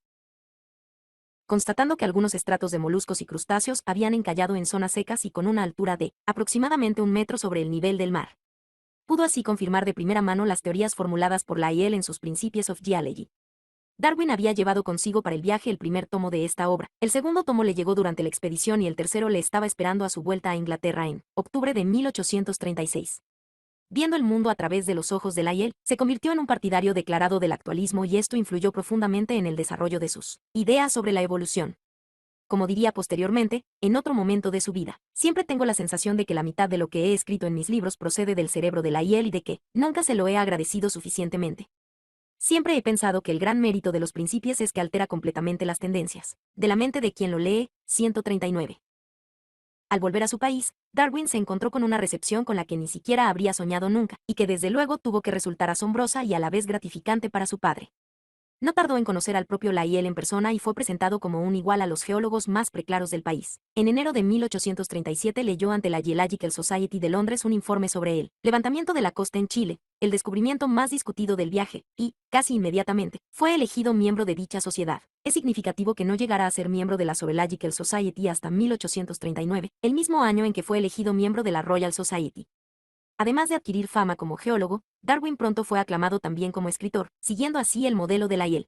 Constatando que algunos estratos de moluscos y crustáceos habían encallado en zonas secas y con una altura de aproximadamente 1 metro sobre el nivel del mar. Pudo así confirmar de primera mano las teorías formuladas por Lyell en sus Principles of Geology. Darwin había llevado consigo para el viaje el primer tomo de esta obra, el segundo tomo le llegó durante la expedición y el tercero le estaba esperando a su vuelta a Inglaterra en octubre de 1836. Viendo el mundo a través de los ojos de Lyell, se convirtió en un partidario declarado del actualismo y esto influyó profundamente en el desarrollo de sus ideas sobre la evolución. Como diría posteriormente, en otro momento de su vida, siempre tengo la sensación de que la mitad de lo que he escrito en mis libros procede del cerebro de Lyell y de que nunca se lo he agradecido suficientemente. Siempre he pensado que el gran mérito de los Principios es que altera completamente las tendencias de la mente de quien lo lee. 139. Al volver a su país, Darwin se encontró con una recepción con la que ni siquiera habría soñado nunca, y que desde luego tuvo que resultar asombrosa y a la vez gratificante para su padre. No tardó en conocer al propio Lyell en persona y fue presentado como un igual a los geólogos más preclaros del país. En enero de 1837 leyó ante la Geological Society de Londres un informe sobre el levantamiento de la costa en Chile, el descubrimiento más discutido del viaje, y, casi inmediatamente, fue elegido miembro de dicha sociedad. Es significativo que no llegara a ser miembro de la Zoological Society hasta 1839, el mismo año en que fue elegido miembro de la Royal Society. Además de adquirir fama como geólogo, Darwin pronto fue aclamado también como escritor, siguiendo así el modelo de Lyell.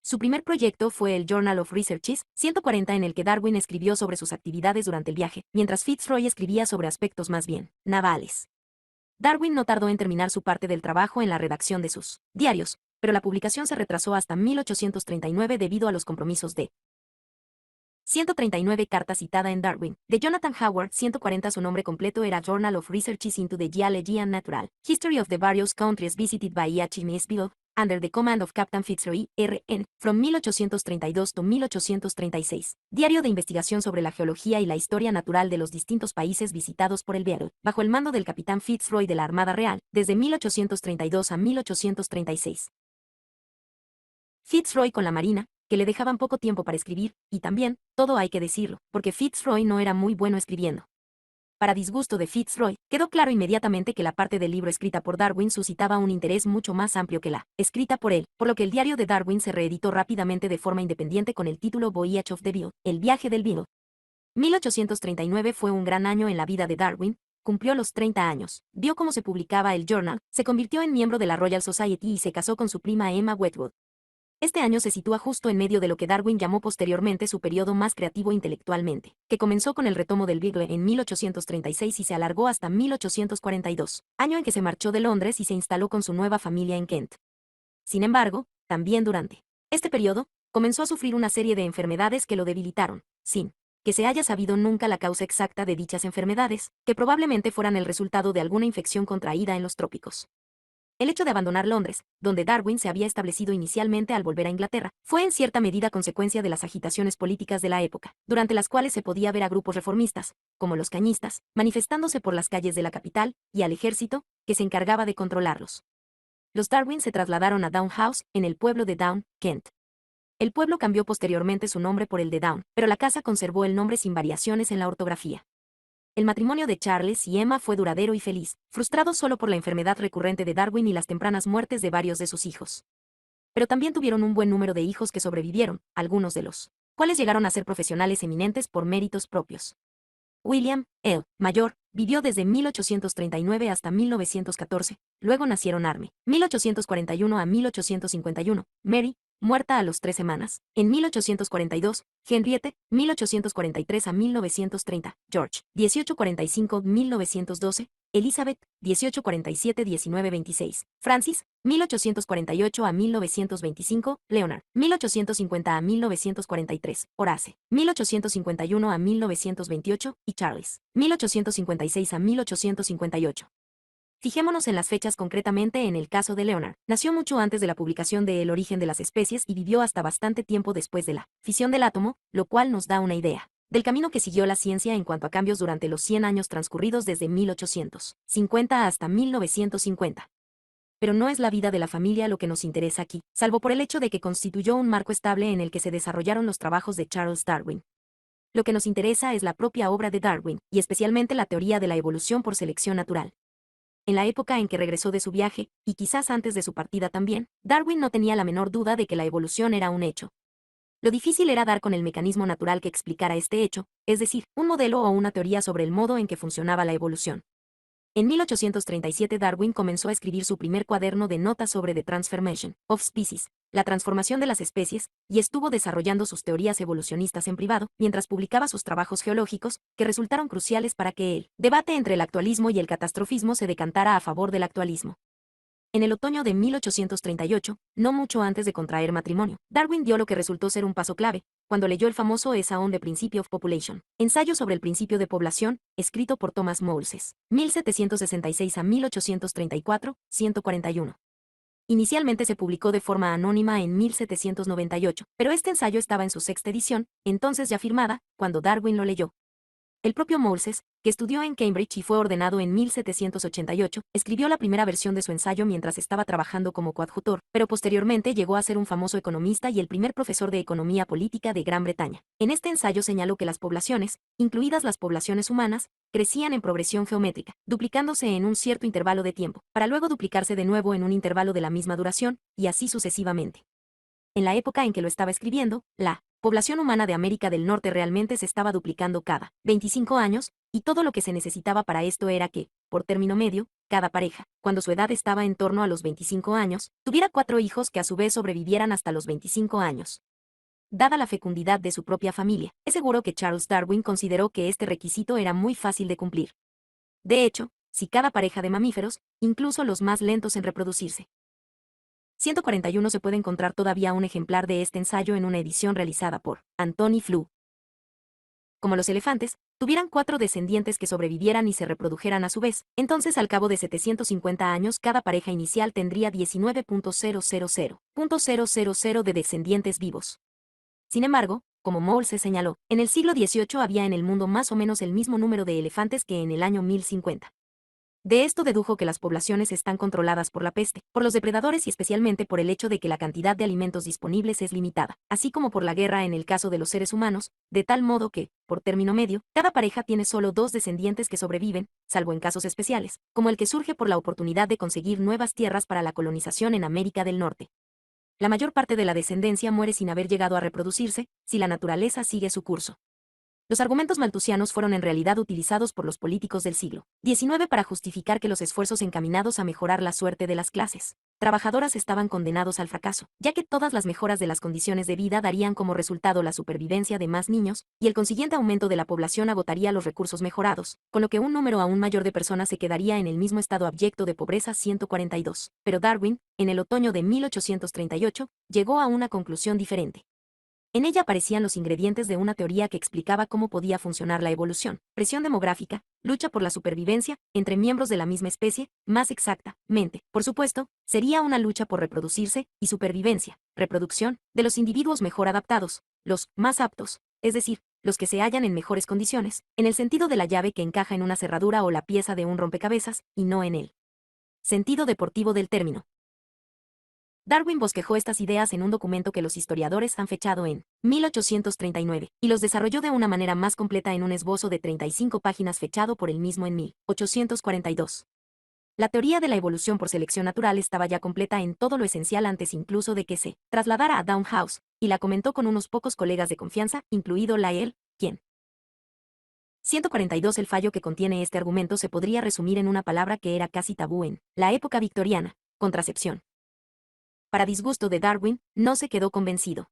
Su primer proyecto fue el Journal of Researches 140 en el que Darwin escribió sobre sus actividades durante el viaje, mientras Fitzroy escribía sobre aspectos más bien navales. Darwin no tardó en terminar su parte del trabajo en la redacción de sus diarios, pero la publicación se retrasó hasta 1839 debido a los compromisos de 139 carta citada en Darwin, de Jonathan Howard. 140 Su nombre completo era Journal of Researches into the Geology and Natural History of the Various Countries Visited by H.M.S. Beagle, under the command of Captain Fitzroy, R.N., from 1832 to 1836. Diario de investigación sobre la geología y la historia natural de los distintos países visitados por el Beagle, bajo el mando del capitán Fitzroy de la Armada Real, desde 1832 a 1836. Fitzroy con la Marina, que le dejaban poco tiempo para escribir, y también, todo hay que decirlo, porque Fitzroy no era muy bueno escribiendo. Para disgusto de Fitzroy, quedó claro inmediatamente que la parte del libro escrita por Darwin suscitaba un interés mucho más amplio que la escrita por él, por lo que el diario de Darwin se reeditó rápidamente de forma independiente con el título Voyage of the Beagle, el viaje del Beagle. 1839 fue un gran año en la vida de Darwin, cumplió los 30 años, vio cómo se publicaba el Journal, se convirtió en miembro de la Royal Society y se casó con su prima Emma Wedgwood. Este año se sitúa justo en medio de lo que Darwin llamó posteriormente su periodo más creativo intelectualmente, que comenzó con el retomo del Beagle en 1836 y se alargó hasta 1842, año en que se marchó de Londres y se instaló con su nueva familia en Kent. Sin embargo, también durante este periodo, comenzó a sufrir una serie de enfermedades que lo debilitaron, sin que se haya sabido nunca la causa exacta de dichas enfermedades, que probablemente fueran el resultado de alguna infección contraída en los trópicos. El hecho de abandonar Londres, donde Darwin se había establecido inicialmente al volver a Inglaterra, fue en cierta medida consecuencia de las agitaciones políticas de la época, durante las cuales se podía ver a grupos reformistas, como los cañistas, manifestándose por las calles de la capital, y al ejército, que se encargaba de controlarlos. Los Darwin se trasladaron a Down House, en el pueblo de Down, Kent. El pueblo cambió posteriormente su nombre por el de Down, pero la casa conservó el nombre sin variaciones en la ortografía. El matrimonio de Charles y Emma fue duradero y feliz, frustrado solo por la enfermedad recurrente de Darwin y las tempranas muertes de varios de sus hijos. Pero también tuvieron un buen número de hijos que sobrevivieron, algunos de los cuales llegaron a ser profesionales eminentes por méritos propios. William, el mayor, vivió desde 1839 hasta 1914, luego nacieron Arme, 1841 a 1851, Mary, muerta a los 3 semanas, en 1842, Henriette, 1843 a 1930, George, 1845-1912, Elizabeth, 1847-1926, Francis, 1848 a 1925, Leonard, 1850 a 1943, Horace, 1851 a 1928, y Charles, 1856 a 1858. Fijémonos en las fechas concretamente en el caso de Leonard. Nació mucho antes de la publicación de El origen de las especies y vivió hasta bastante tiempo después de la fisión del átomo, lo cual nos da una idea del camino que siguió la ciencia en cuanto a cambios durante los 100 años transcurridos desde 1850 hasta 1950. Pero no es la vida de la familia lo que nos interesa aquí, salvo por el hecho de que constituyó un marco estable en el que se desarrollaron los trabajos de Charles Darwin. Lo que nos interesa es la propia obra de Darwin, y especialmente la teoría de la evolución por selección natural. En la época en que regresó de su viaje, y quizás antes de su partida también, Darwin no tenía la menor duda de que la evolución era un hecho. Lo difícil era dar con el mecanismo natural que explicara este hecho, es decir, un modelo o una teoría sobre el modo en que funcionaba la evolución. En 1837 Darwin comenzó a escribir su primer cuaderno de notas sobre The Transformation of Species, la transformación de las especies, y estuvo desarrollando sus teorías evolucionistas en privado, mientras publicaba sus trabajos geológicos, que resultaron cruciales para que el debate entre el actualismo y el catastrofismo se decantara a favor del actualismo. En el otoño de 1838, no mucho antes de contraer matrimonio, Darwin dio lo que resultó ser un paso clave, cuando leyó el famoso Essay on the Principle of Population, ensayo sobre el principio de población, escrito por Thomas Malthus, 1766 a 1834, 141. Inicialmente se publicó de forma anónima en 1798, pero este ensayo estaba en su sexta edición, entonces ya firmada, cuando Darwin lo leyó. El propio Malthus, que estudió en Cambridge y fue ordenado en 1788, escribió la primera versión de su ensayo mientras estaba trabajando como coadjutor, pero posteriormente llegó a ser un famoso economista y el primer profesor de economía política de Gran Bretaña. En este ensayo señaló que las poblaciones, incluidas las poblaciones humanas, crecían en progresión geométrica, duplicándose en un cierto intervalo de tiempo, para luego duplicarse de nuevo en un intervalo de la misma duración, y así sucesivamente. En la época en que lo estaba escribiendo, la población humana de América del Norte realmente se estaba duplicando cada 25 años, y todo lo que se necesitaba para esto era que, por término medio, cada pareja, cuando su edad estaba en torno a los 25 años, tuviera 4 hijos que a su vez sobrevivieran hasta los 25 años. Dada la fecundidad de su propia familia, es seguro que Charles Darwin consideró que este requisito era muy fácil de cumplir. De hecho, si cada pareja de mamíferos, incluso los más lentos en reproducirse, 141 se puede encontrar todavía un ejemplar de este ensayo en una edición realizada por Anthony Flew. Como los elefantes, tuvieran 4 descendientes que sobrevivieran y se reprodujeran a su vez, entonces al cabo de 750 años cada pareja inicial tendría 19.000.000 de descendientes vivos. Sin embargo, como Moll se señaló, en el siglo XVIII había en el mundo más o menos el mismo número de elefantes que en el año 1050. De esto dedujo que las poblaciones están controladas por la peste, por los depredadores y especialmente por el hecho de que la cantidad de alimentos disponibles es limitada, así como por la guerra en el caso de los seres humanos, de tal modo que, por término medio, cada pareja tiene solo 2 descendientes que sobreviven, salvo en casos especiales, como el que surge por la oportunidad de conseguir nuevas tierras para la colonización en América del Norte. La mayor parte de la descendencia muere sin haber llegado a reproducirse, si la naturaleza sigue su curso. Los argumentos malthusianos fueron en realidad utilizados por los políticos del siglo XIX para justificar que los esfuerzos encaminados a mejorar la suerte de las clases trabajadoras estaban condenados al fracaso, ya que todas las mejoras de las condiciones de vida darían como resultado la supervivencia de más niños, y el consiguiente aumento de la población agotaría los recursos mejorados, con lo que un número aún mayor de personas se quedaría en el mismo estado abyecto de pobreza 142. Pero Darwin, en el otoño de 1838, llegó a una conclusión diferente. En ella aparecían los ingredientes de una teoría que explicaba cómo podía funcionar la evolución, presión demográfica, lucha por la supervivencia entre miembros de la misma especie, más exactamente, por supuesto, sería una lucha por reproducirse y supervivencia, reproducción, de los individuos mejor adaptados, los más aptos, es decir, los que se hallan en mejores condiciones, en el sentido de la llave que encaja en una cerradura o la pieza de un rompecabezas, y no en el sentido deportivo del término. Darwin bosquejó estas ideas en un documento que los historiadores han fechado en 1839, y los desarrolló de una manera más completa en un esbozo de 35 páginas fechado por él mismo en 1842. La teoría de la evolución por selección natural estaba ya completa en todo lo esencial antes incluso de que se trasladara a Down House, y la comentó con unos pocos colegas de confianza, incluido Lyell, quien 142. El fallo que contiene este argumento se podría resumir en una palabra que era casi tabú en la época victoriana: contracepción. Para disgusto de Darwin, no se quedó convencido.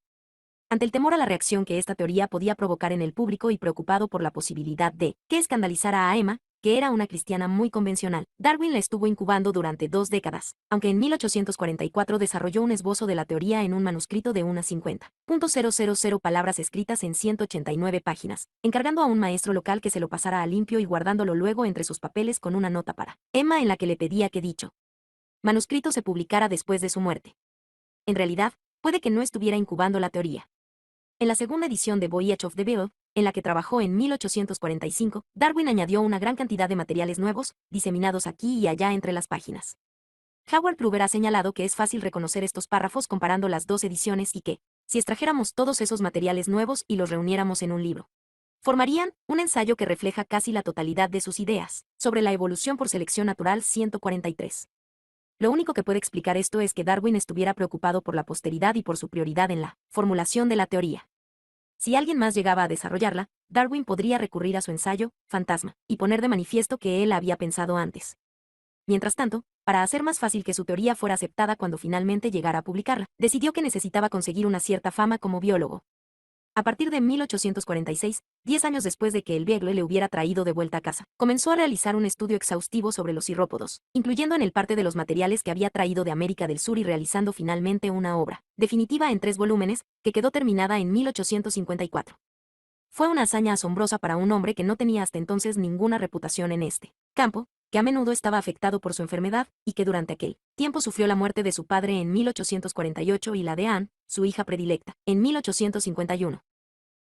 Ante el temor a la reacción que esta teoría podía provocar en el público y preocupado por la posibilidad de que escandalizara a Emma, que era una cristiana muy convencional, Darwin la estuvo incubando durante 2 décadas, aunque en 1844 desarrolló un esbozo de la teoría en un manuscrito de unas 50.000 palabras escritas en 189 páginas, encargando a un maestro local que se lo pasara a limpio y guardándolo luego entre sus papeles con una nota para Emma en la que le pedía que dicho manuscrito se publicara después de su muerte. En realidad, puede que no estuviera incubando la teoría. En la segunda edición de Voyage of the Beagle, en la que trabajó en 1845, Darwin añadió una gran cantidad de materiales nuevos, diseminados aquí y allá entre las páginas. Howard Pruber ha señalado que es fácil reconocer estos párrafos comparando las 2 ediciones y que, si extrajéramos todos esos materiales nuevos y los reuniéramos en un libro, formarían un ensayo que refleja casi la totalidad de sus ideas sobre la evolución por selección natural 143. Lo único que puede explicar esto es que Darwin estuviera preocupado por la posteridad y por su prioridad en la formulación de la teoría. Si alguien más llegaba a desarrollarla, Darwin podría recurrir a su ensayo, fantasma, y poner de manifiesto que él había pensado antes. Mientras tanto, para hacer más fácil que su teoría fuera aceptada cuando finalmente llegara a publicarla, decidió que necesitaba conseguir una cierta fama como biólogo. A partir de 1846, 10 años después de que el Beagle le hubiera traído de vuelta a casa, comenzó a realizar un estudio exhaustivo sobre los cirrópodos, incluyendo en él parte de los materiales que había traído de América del Sur y realizando finalmente una obra definitiva en 3 volúmenes, que quedó terminada en 1854. Fue una hazaña asombrosa para un hombre que no tenía hasta entonces ninguna reputación en este campo, que a menudo estaba afectado por su enfermedad, y que durante aquel tiempo sufrió la muerte de su padre en 1848 y la de Anne, su hija predilecta, en 1851.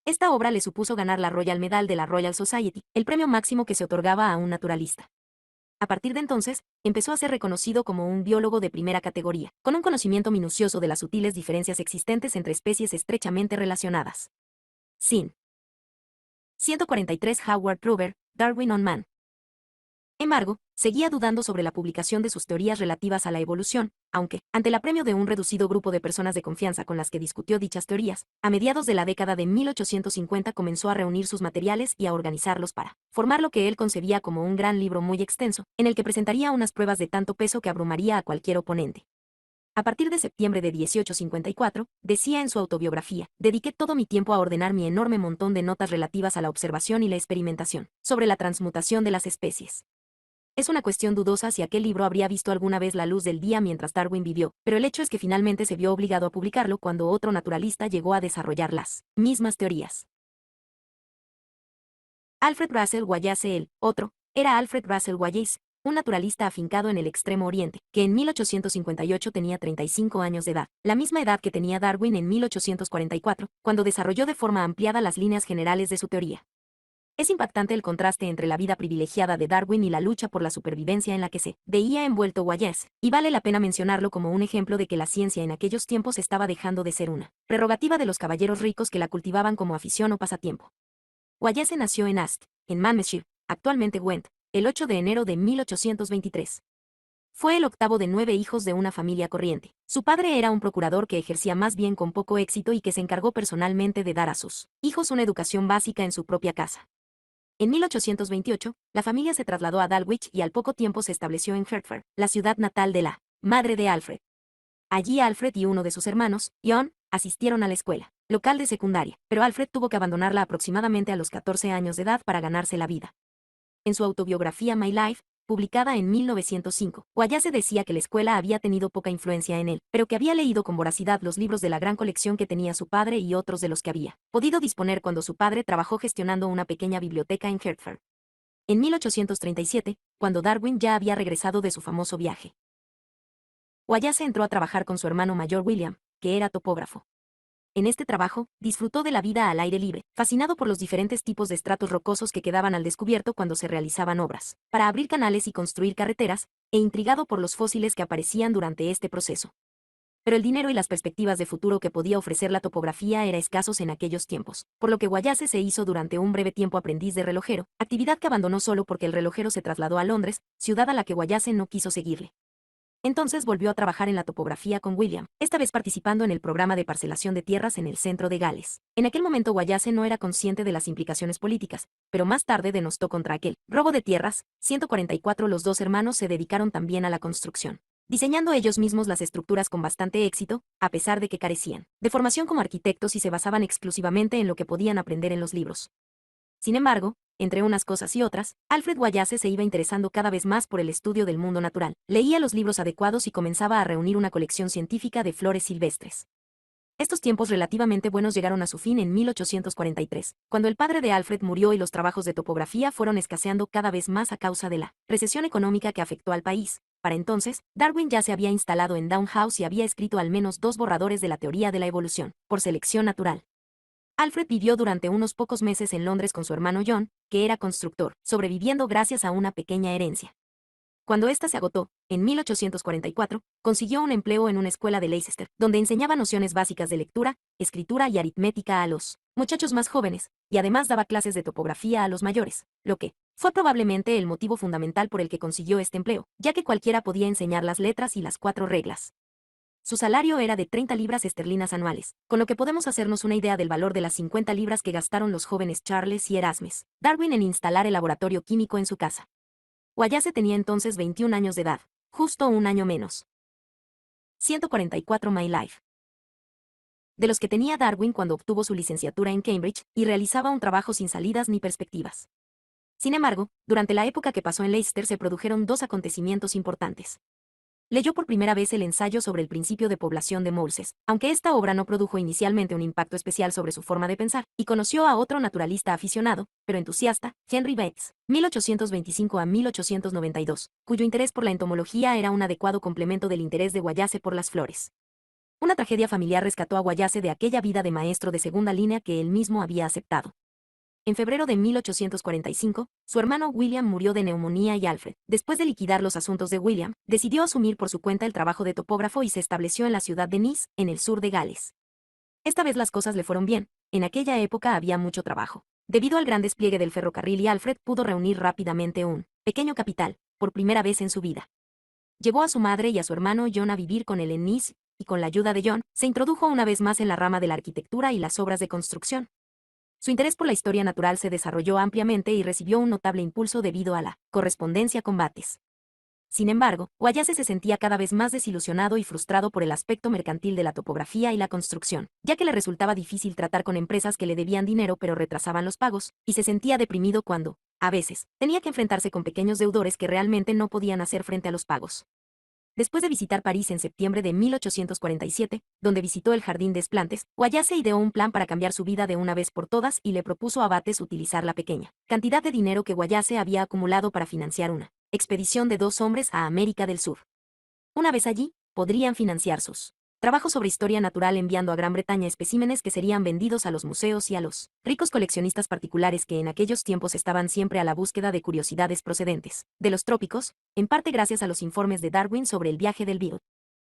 Esta obra le supuso ganar la Royal Medal de la Royal Society, el premio máximo que se otorgaba a un naturalista. A partir de entonces, empezó a ser reconocido como un biólogo de primera categoría, con un conocimiento minucioso de las sutiles diferencias existentes entre especies estrechamente relacionadas. Sin 143. Howard Pruber, Darwin on Man. Embargo, seguía dudando sobre la publicación de sus teorías relativas a la evolución, aunque, ante el apremio de un reducido grupo de personas de confianza con las que discutió dichas teorías, a mediados de la década de 1850 comenzó a reunir sus materiales y a organizarlos para formar lo que él concebía como un gran libro muy extenso, en el que presentaría unas pruebas de tanto peso que abrumaría a cualquier oponente. A partir de septiembre de 1854, decía en su autobiografía, dediqué todo mi tiempo a ordenar mi enorme montón de notas relativas a la observación y la experimentación sobre la transmutación de las especies. Es una cuestión dudosa si aquel libro habría visto alguna vez la luz del día mientras Darwin vivió, pero el hecho es que finalmente se vio obligado a publicarlo cuando otro naturalista llegó a desarrollar las mismas teorías. Alfred Russel Wallace. El otro era Alfred Russel Wallace, un naturalista afincado en el Extremo Oriente, que en 1858 tenía 35 años de edad, la misma edad que tenía Darwin en 1844, cuando desarrolló de forma ampliada las líneas generales de su teoría. Es impactante el contraste entre la vida privilegiada de Darwin y la lucha por la supervivencia en la que se veía envuelto Wallace, y vale la pena mencionarlo como un ejemplo de que la ciencia en aquellos tiempos estaba dejando de ser una prerrogativa de los caballeros ricos que la cultivaban como afición o pasatiempo. Wallace nació en Ast, en Monmouthshire, actualmente Gwent, el 8 de enero de 1823. Fue el octavo de 9 hijos de una familia corriente. Su padre era un procurador que ejercía más bien con poco éxito y que se encargó personalmente de dar a sus hijos una educación básica en su propia casa. En 1828, la familia se trasladó a Dulwich y al poco tiempo se estableció en Hertford, la ciudad natal de la madre de Alfred. Allí Alfred y uno de sus hermanos, John, asistieron a la escuela local de secundaria, pero Alfred tuvo que abandonarla aproximadamente a los 14 años de edad para ganarse la vida. En su autobiografía My Life, publicada en 1905, Wallace decía que la escuela había tenido poca influencia en él, pero que había leído con voracidad los libros de la gran colección que tenía su padre y otros de los que había podido disponer cuando su padre trabajó gestionando una pequeña biblioteca en Hertford. En 1837, cuando Darwin ya había regresado de su famoso viaje, Wallace entró a trabajar con su hermano mayor William, que era topógrafo. En este trabajo, disfrutó de la vida al aire libre, fascinado por los diferentes tipos de estratos rocosos que quedaban al descubierto cuando se realizaban obras, para abrir canales y construir carreteras, e intrigado por los fósiles que aparecían durante este proceso. Pero el dinero y las perspectivas de futuro que podía ofrecer la topografía era escasos en aquellos tiempos, por lo que Wallace se hizo durante un breve tiempo aprendiz de relojero, actividad que abandonó solo porque el relojero se trasladó a Londres, ciudad a la que Wallace no quiso seguirle. Entonces volvió a trabajar en la topografía con William, esta vez participando en el programa de parcelación de tierras en el centro de Gales. En aquel momento Wallace no era consciente de las implicaciones políticas, pero más tarde denostó contra aquel robo de tierras. 144 Los dos hermanos se dedicaron también a la construcción, diseñando ellos mismos las estructuras con bastante éxito, a pesar de que carecían de formación como arquitectos y se basaban exclusivamente en lo que podían aprender en los libros. Sin embargo, entre unas cosas y otras, Alfred Wallace se iba interesando cada vez más por el estudio del mundo natural, leía los libros adecuados y comenzaba a reunir una colección científica de flores silvestres. Estos tiempos relativamente buenos llegaron a su fin en 1843, cuando el padre de Alfred murió y los trabajos de topografía fueron escaseando cada vez más a causa de la recesión económica que afectó al país. Para entonces, Darwin ya se había instalado en Down House y había escrito al menos 2 borradores de la teoría de la evolución, por selección natural. Alfred vivió durante unos pocos meses en Londres con su hermano John, que era constructor, sobreviviendo gracias a una pequeña herencia. Cuando ésta se agotó, en 1844, consiguió un empleo en una escuela de Leicester, donde enseñaba nociones básicas de lectura, escritura y aritmética a los muchachos más jóvenes, y además daba clases de topografía a los mayores, lo que fue probablemente el motivo fundamental por el que consiguió este empleo, ya que cualquiera podía enseñar las letras y las 4 reglas. Su salario era de 30 libras esterlinas anuales, con lo que podemos hacernos una idea del valor de las 50 libras que gastaron los jóvenes Charles y Erasmus Darwin en instalar el laboratorio químico en su casa. Wallace tenía entonces 21 años de edad, justo un año menos. 144 My Life. De los que tenía Darwin cuando obtuvo su licenciatura en Cambridge, y realizaba un trabajo sin salidas ni perspectivas. Sin embargo, durante la época que pasó en Leicester se produjeron 2 acontecimientos importantes. Leyó por primera vez el ensayo sobre el principio de población de Moses, aunque esta obra no produjo inicialmente un impacto especial sobre su forma de pensar, y conoció a otro naturalista aficionado, pero entusiasta, Henry Bates, 1825 a 1892, cuyo interés por la entomología era un adecuado complemento del interés de Wallace por las flores. Una tragedia familiar rescató a Wallace de aquella vida de maestro de segunda línea que él mismo había aceptado. En febrero de 1845, su hermano William murió de neumonía y Alfred, después de liquidar los asuntos de William, decidió asumir por su cuenta el trabajo de topógrafo y se estableció en la ciudad de Nice, en el sur de Gales. Esta vez las cosas le fueron bien, en aquella época había mucho trabajo. Debido al gran despliegue del ferrocarril y Alfred pudo reunir rápidamente un pequeño capital, por primera vez en su vida. Llevó a su madre y a su hermano John a vivir con él en Nice, y con la ayuda de John, se introdujo una vez más en la rama de la arquitectura y las obras de construcción. Su interés por la historia natural se desarrolló ampliamente y recibió un notable impulso debido a la correspondencia con Bates. Sin embargo, Wallace se sentía cada vez más desilusionado y frustrado por el aspecto mercantil de la topografía y la construcción, ya que le resultaba difícil tratar con empresas que le debían dinero pero retrasaban los pagos, y se sentía deprimido cuando, a veces, tenía que enfrentarse con pequeños deudores que realmente no podían hacer frente a los pagos. Después de visitar París en septiembre de 1847, donde visitó el Jardín des Plantes, Wallace ideó un plan para cambiar su vida de una vez por todas y le propuso a Bates utilizar la pequeña cantidad de dinero que Wallace había acumulado para financiar una expedición de 2 hombres a América del Sur. Una vez allí, podrían financiar sus trabajos sobre historia natural enviando a Gran Bretaña especímenes que serían vendidos a los museos y a los ricos coleccionistas particulares que en aquellos tiempos estaban siempre a la búsqueda de curiosidades procedentes de los trópicos, en parte gracias a los informes de Darwin sobre el viaje del Beagle.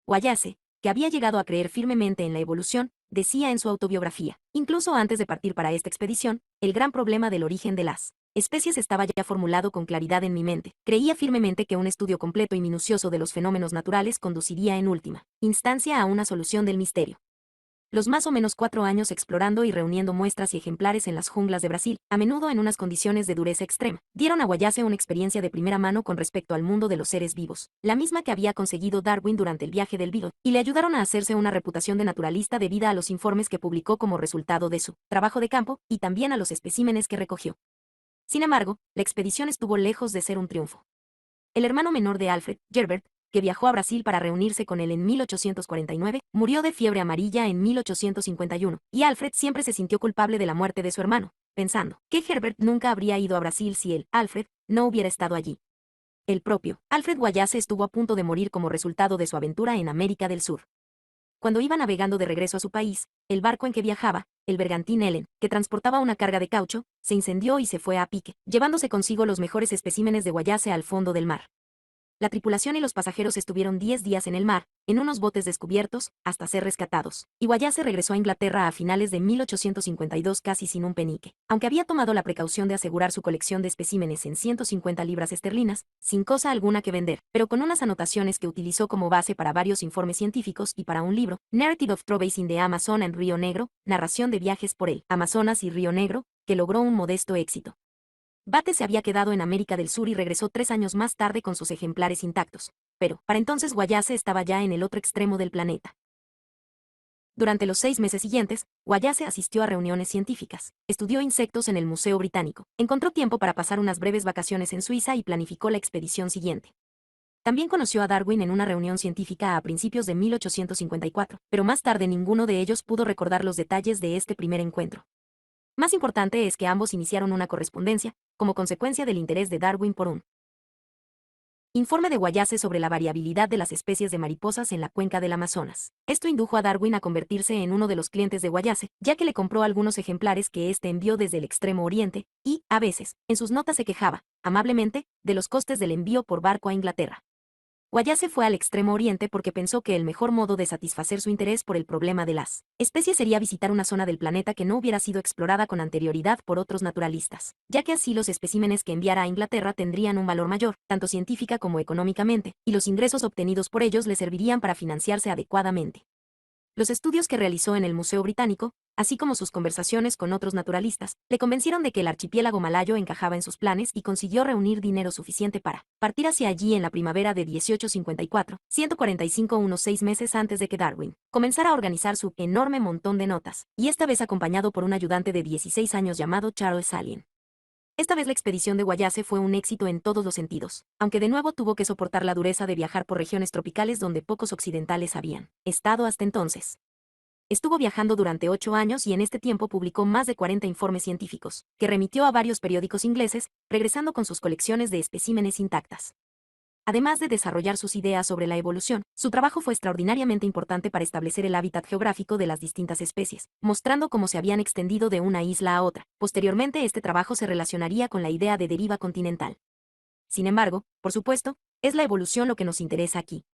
Wallace, que había llegado a creer firmemente en la evolución, decía en su autobiografía, incluso antes de partir para esta expedición, el gran problema del origen de las especies estaba ya formulado con claridad en mi mente. Creía firmemente que un estudio completo y minucioso de los fenómenos naturales conduciría en última instancia a una solución del misterio. Los más o menos 4 años explorando y reuniendo muestras y ejemplares en las junglas de Brasil, a menudo en unas condiciones de dureza extrema, dieron a Guayase una experiencia de primera mano con respecto al mundo de los seres vivos, la misma que había conseguido Darwin durante el viaje del Beagle, y le ayudaron a hacerse una reputación de naturalista debida a los informes que publicó como resultado de su trabajo de campo, y también a los especímenes que recogió. Sin embargo, la expedición estuvo lejos de ser un triunfo. El hermano menor de Alfred, Gerbert, que viajó a Brasil para reunirse con él en 1849, murió de fiebre amarilla en 1851, y Alfred siempre se sintió culpable de la muerte de su hermano, pensando que Herbert nunca habría ido a Brasil si él, Alfred, no hubiera estado allí. El propio Alfred Guayase estuvo a punto de morir como resultado de su aventura en América del Sur. Cuando iba navegando de regreso a su país, el barco en que viajaba, el bergantín Ellen, que transportaba una carga de caucho, se incendió y se fue a pique, llevándose consigo los mejores especímenes de Guayase al fondo del mar. La tripulación y los pasajeros estuvieron 10 días en el mar, en unos botes descubiertos, hasta ser rescatados, y Guayase regresó a Inglaterra a finales de 1852 casi sin un penique, aunque había tomado la precaución de asegurar su colección de especímenes en 150 libras esterlinas, sin cosa alguna que vender, pero con unas anotaciones que utilizó como base para varios informes científicos y para un libro, Narrative of Travels in the Amazon and Río Negro, narración de viajes por el Amazonas y Río Negro, que logró un modesto éxito. Bates se había quedado en América del Sur y regresó 3 años más tarde con sus ejemplares intactos. Pero, para entonces Guayase estaba ya en el otro extremo del planeta. Durante los 6 meses siguientes, Guayase asistió a reuniones científicas, estudió insectos en el Museo Británico, encontró tiempo para pasar unas breves vacaciones en Suiza y planificó la expedición siguiente. También conoció a Darwin en una reunión científica a principios de 1854, pero más tarde ninguno de ellos pudo recordar los detalles de este primer encuentro. Más importante es que ambos iniciaron una correspondencia, como consecuencia del interés de Darwin por un informe de Guayase sobre la variabilidad de las especies de mariposas en la cuenca del Amazonas. Esto indujo a Darwin a convertirse en uno de los clientes de Guayase, ya que le compró algunos ejemplares que éste envió desde el Extremo Oriente, y, a veces, en sus notas se quejaba, amablemente, de los costes del envío por barco a Inglaterra. Guayase fue al Extremo Oriente porque pensó que el mejor modo de satisfacer su interés por el problema de las especies sería visitar una zona del planeta que no hubiera sido explorada con anterioridad por otros naturalistas, ya que así los especímenes que enviara a Inglaterra tendrían un valor mayor, tanto científica como económicamente, y los ingresos obtenidos por ellos le servirían para financiarse adecuadamente. Los estudios que realizó en el Museo Británico, así como sus conversaciones con otros naturalistas, le convencieron de que el archipiélago malayo encajaba en sus planes y consiguió reunir dinero suficiente para partir hacia allí en la primavera de 1854, 145 unos 6 meses antes de que Darwin comenzara a organizar su enorme montón de notas, y esta vez acompañado por un ayudante de 16 años llamado Charles Salien. Esta vez la expedición de Guayase fue un éxito en todos los sentidos, aunque de nuevo tuvo que soportar la dureza de viajar por regiones tropicales donde pocos occidentales habían estado hasta entonces. Estuvo viajando durante 8 años y en este tiempo publicó más de 40 informes científicos, que remitió a varios periódicos ingleses, regresando con sus colecciones de especímenes intactas. Además de desarrollar sus ideas sobre la evolución, su trabajo fue extraordinariamente importante para establecer el hábitat geográfico de las distintas especies, mostrando cómo se habían extendido de una isla a otra. Posteriormente, este trabajo se relacionaría con la idea de deriva continental. Sin embargo, por supuesto, es la evolución lo que nos interesa aquí.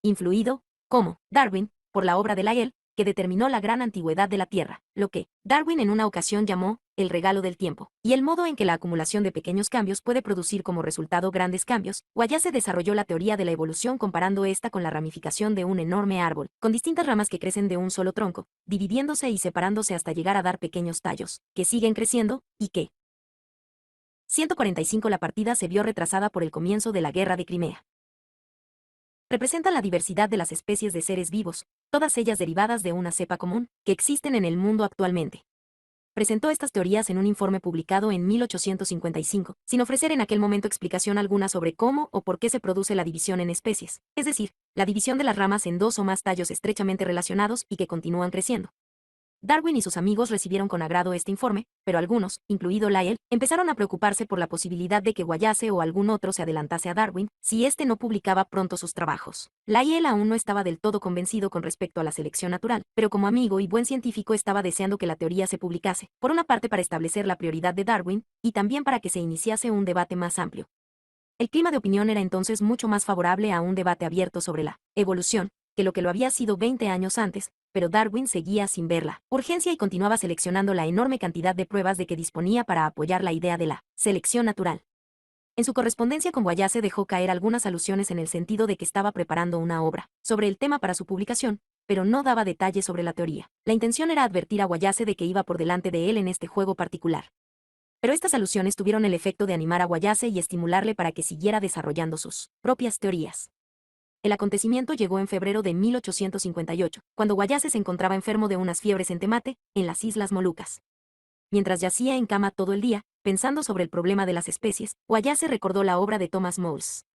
Influido, como Darwin, por la obra de Lyell, que determinó la gran antigüedad de la Tierra, lo que Darwin en una ocasión llamó el regalo del tiempo, y el modo en que la acumulación de pequeños cambios puede producir como resultado grandes cambios. Guayase desarrolló la teoría de la evolución comparando esta con la ramificación de un enorme árbol, con distintas ramas que crecen de un solo tronco, dividiéndose y separándose hasta llegar a dar pequeños tallos, que siguen creciendo, y que 145 la partida se vio retrasada por el comienzo de la Guerra de Crimea. Representan la diversidad de las especies de seres vivos, todas ellas derivadas de una cepa común, que existen en el mundo actualmente. Presentó estas teorías en un informe publicado en 1855, sin ofrecer en aquel momento explicación alguna sobre cómo o por qué se produce la división en especies, es decir, la división de las ramas en dos o más tallos estrechamente relacionados y que continúan creciendo. Darwin y sus amigos recibieron con agrado este informe, pero algunos, incluido Lyell, empezaron a preocuparse por la posibilidad de que Guayase o algún otro se adelantase a Darwin, si éste no publicaba pronto sus trabajos. Lyell aún no estaba del todo convencido con respecto a la selección natural, pero como amigo y buen científico estaba deseando que la teoría se publicase, por una parte para establecer la prioridad de Darwin, y también para que se iniciase un debate más amplio. El clima de opinión era entonces mucho más favorable a un debate abierto sobre la evolución, que lo había sido 20 años antes, pero Darwin seguía sin ver la urgencia y continuaba seleccionando la enorme cantidad de pruebas de que disponía para apoyar la idea de la selección natural. En su correspondencia con Wallace dejó caer algunas alusiones en el sentido de que estaba preparando una obra sobre el tema para su publicación, pero no daba detalles sobre la teoría. La intención era advertir a Wallace de que iba por delante de él en este juego particular. Pero estas alusiones tuvieron el efecto de animar a Wallace y estimularle para que siguiera desarrollando sus propias teorías. El acontecimiento llegó en febrero de 1858, cuando Wallace se encontraba enfermo de unas fiebres en Temate, en las Islas Molucas. Mientras yacía en cama todo el día, pensando sobre el problema de las especies, Wallace recordó la obra de Thomas Moores.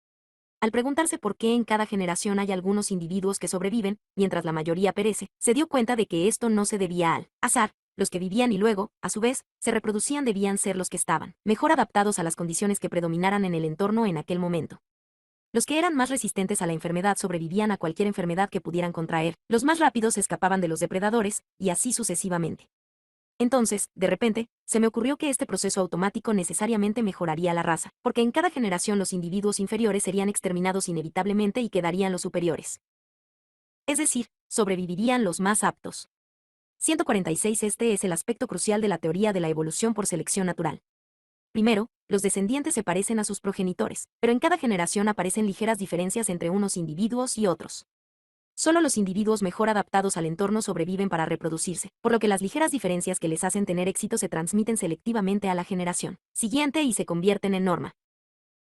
Al preguntarse por qué en cada generación hay algunos individuos que sobreviven, mientras la mayoría perece, se dio cuenta de que esto no se debía al azar. Los que vivían y luego, a su vez, se reproducían debían ser los que estaban mejor adaptados a las condiciones que predominaran en el entorno en aquel momento. Los que eran más resistentes a la enfermedad sobrevivían a cualquier enfermedad que pudieran contraer, los más rápidos escapaban de los depredadores, y así sucesivamente. Entonces, de repente, se me ocurrió que este proceso automático necesariamente mejoraría la raza, porque en cada generación los individuos inferiores serían exterminados inevitablemente y quedarían los superiores. Es decir, sobrevivirían los más aptos. 146. Este es el aspecto crucial de la teoría de la evolución por selección natural. Primero, los descendientes se parecen a sus progenitores, pero en cada generación aparecen ligeras diferencias entre unos individuos y otros. Solo los individuos mejor adaptados al entorno sobreviven para reproducirse, por lo que las ligeras diferencias que les hacen tener éxito se transmiten selectivamente a la generación siguiente y se convierten en norma.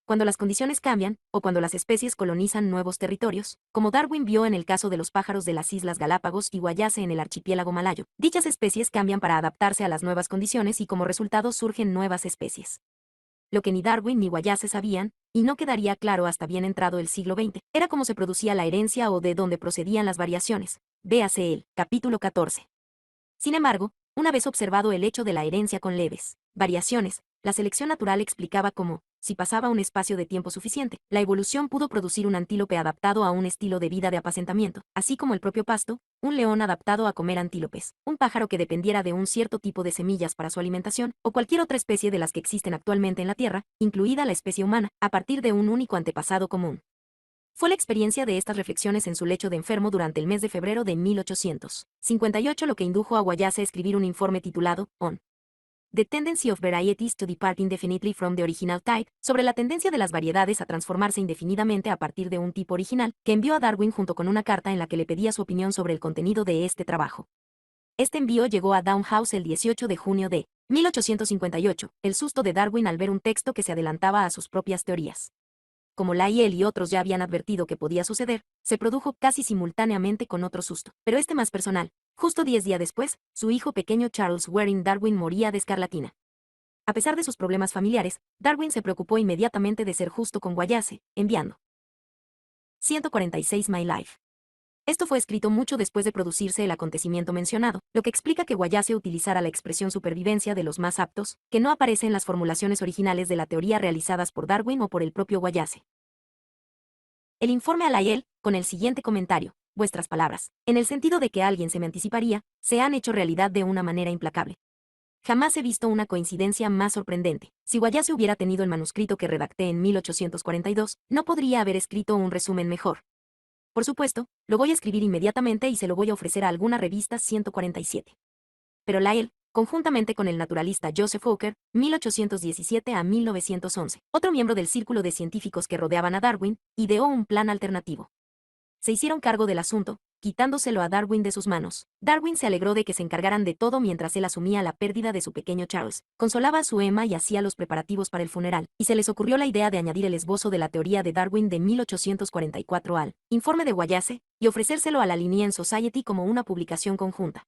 Cuando las condiciones cambian, o cuando las especies colonizan nuevos territorios, como Darwin vio en el caso de los pájaros de las Islas Galápagos y Wallace en el archipiélago malayo, dichas especies cambian para adaptarse a las nuevas condiciones y como resultado surgen nuevas especies. Lo que ni Darwin ni Wallace sabían, y no quedaría claro hasta bien entrado el siglo XX, era cómo se producía la herencia o de dónde procedían las variaciones. Véase el capítulo 14. Sin embargo, una vez observado el hecho de la herencia con leves variaciones, la selección natural explicaba cómo, si pasaba un espacio de tiempo suficiente, la evolución pudo producir un antílope adaptado a un estilo de vida de apacentamiento, así como el propio pasto, un león adaptado a comer antílopes, un pájaro que dependiera de un cierto tipo de semillas para su alimentación, o cualquier otra especie de las que existen actualmente en la Tierra, incluida la especie humana, a partir de un único antepasado común. Fue la experiencia de estas reflexiones en su lecho de enfermo durante el mes de febrero de 1858 lo que indujo a Wallace a escribir un informe titulado On The Tendency of Varieties to Depart Indefinitely from the Original Type, sobre la tendencia de las variedades a transformarse indefinidamente a partir de un tipo original, que envió a Darwin junto con una carta en la que le pedía su opinión sobre el contenido de este trabajo. Este envío llegó a Down House el 18 de junio de 1858, el susto de Darwin al ver un texto que se adelantaba a sus propias teorías. Como Lyell y otros ya habían advertido que podía suceder, se produjo casi simultáneamente con otro susto, pero este más personal. Justo 10 días después, su hijo pequeño Charles Waring Darwin moría de escarlatina. A pesar de sus problemas familiares, Darwin se preocupó inmediatamente de ser justo con Wallace, enviando 146 My Life. Esto fue escrito mucho después de producirse el acontecimiento mencionado, lo que explica que Wallace utilizara la expresión supervivencia de los más aptos, que no aparece en las formulaciones originales de la teoría realizadas por Darwin o por el propio Wallace. El informe a Lyell, con el siguiente comentario: vuestras palabras, en el sentido de que alguien se me anticiparía, se han hecho realidad de una manera implacable. Jamás he visto una coincidencia más sorprendente. Si Wallace hubiera tenido el manuscrito que redacté en 1842, no podría haber escrito un resumen mejor. Por supuesto, lo voy a escribir inmediatamente y se lo voy a ofrecer a alguna revista 147. Pero Lyell, conjuntamente con el naturalista Joseph Hooker, 1817 a 1911, otro miembro del círculo de científicos que rodeaban a Darwin, ideó un plan alternativo. Se hicieron cargo del asunto, quitándoselo a Darwin de sus manos. Darwin se alegró de que se encargaran de todo mientras él asumía la pérdida de su pequeño Charles, consolaba a su Emma y hacía los preparativos para el funeral, y se les ocurrió la idea de añadir el esbozo de la teoría de Darwin de 1844 al informe de Wallace, y ofrecérselo a la Linnean Society como una publicación conjunta.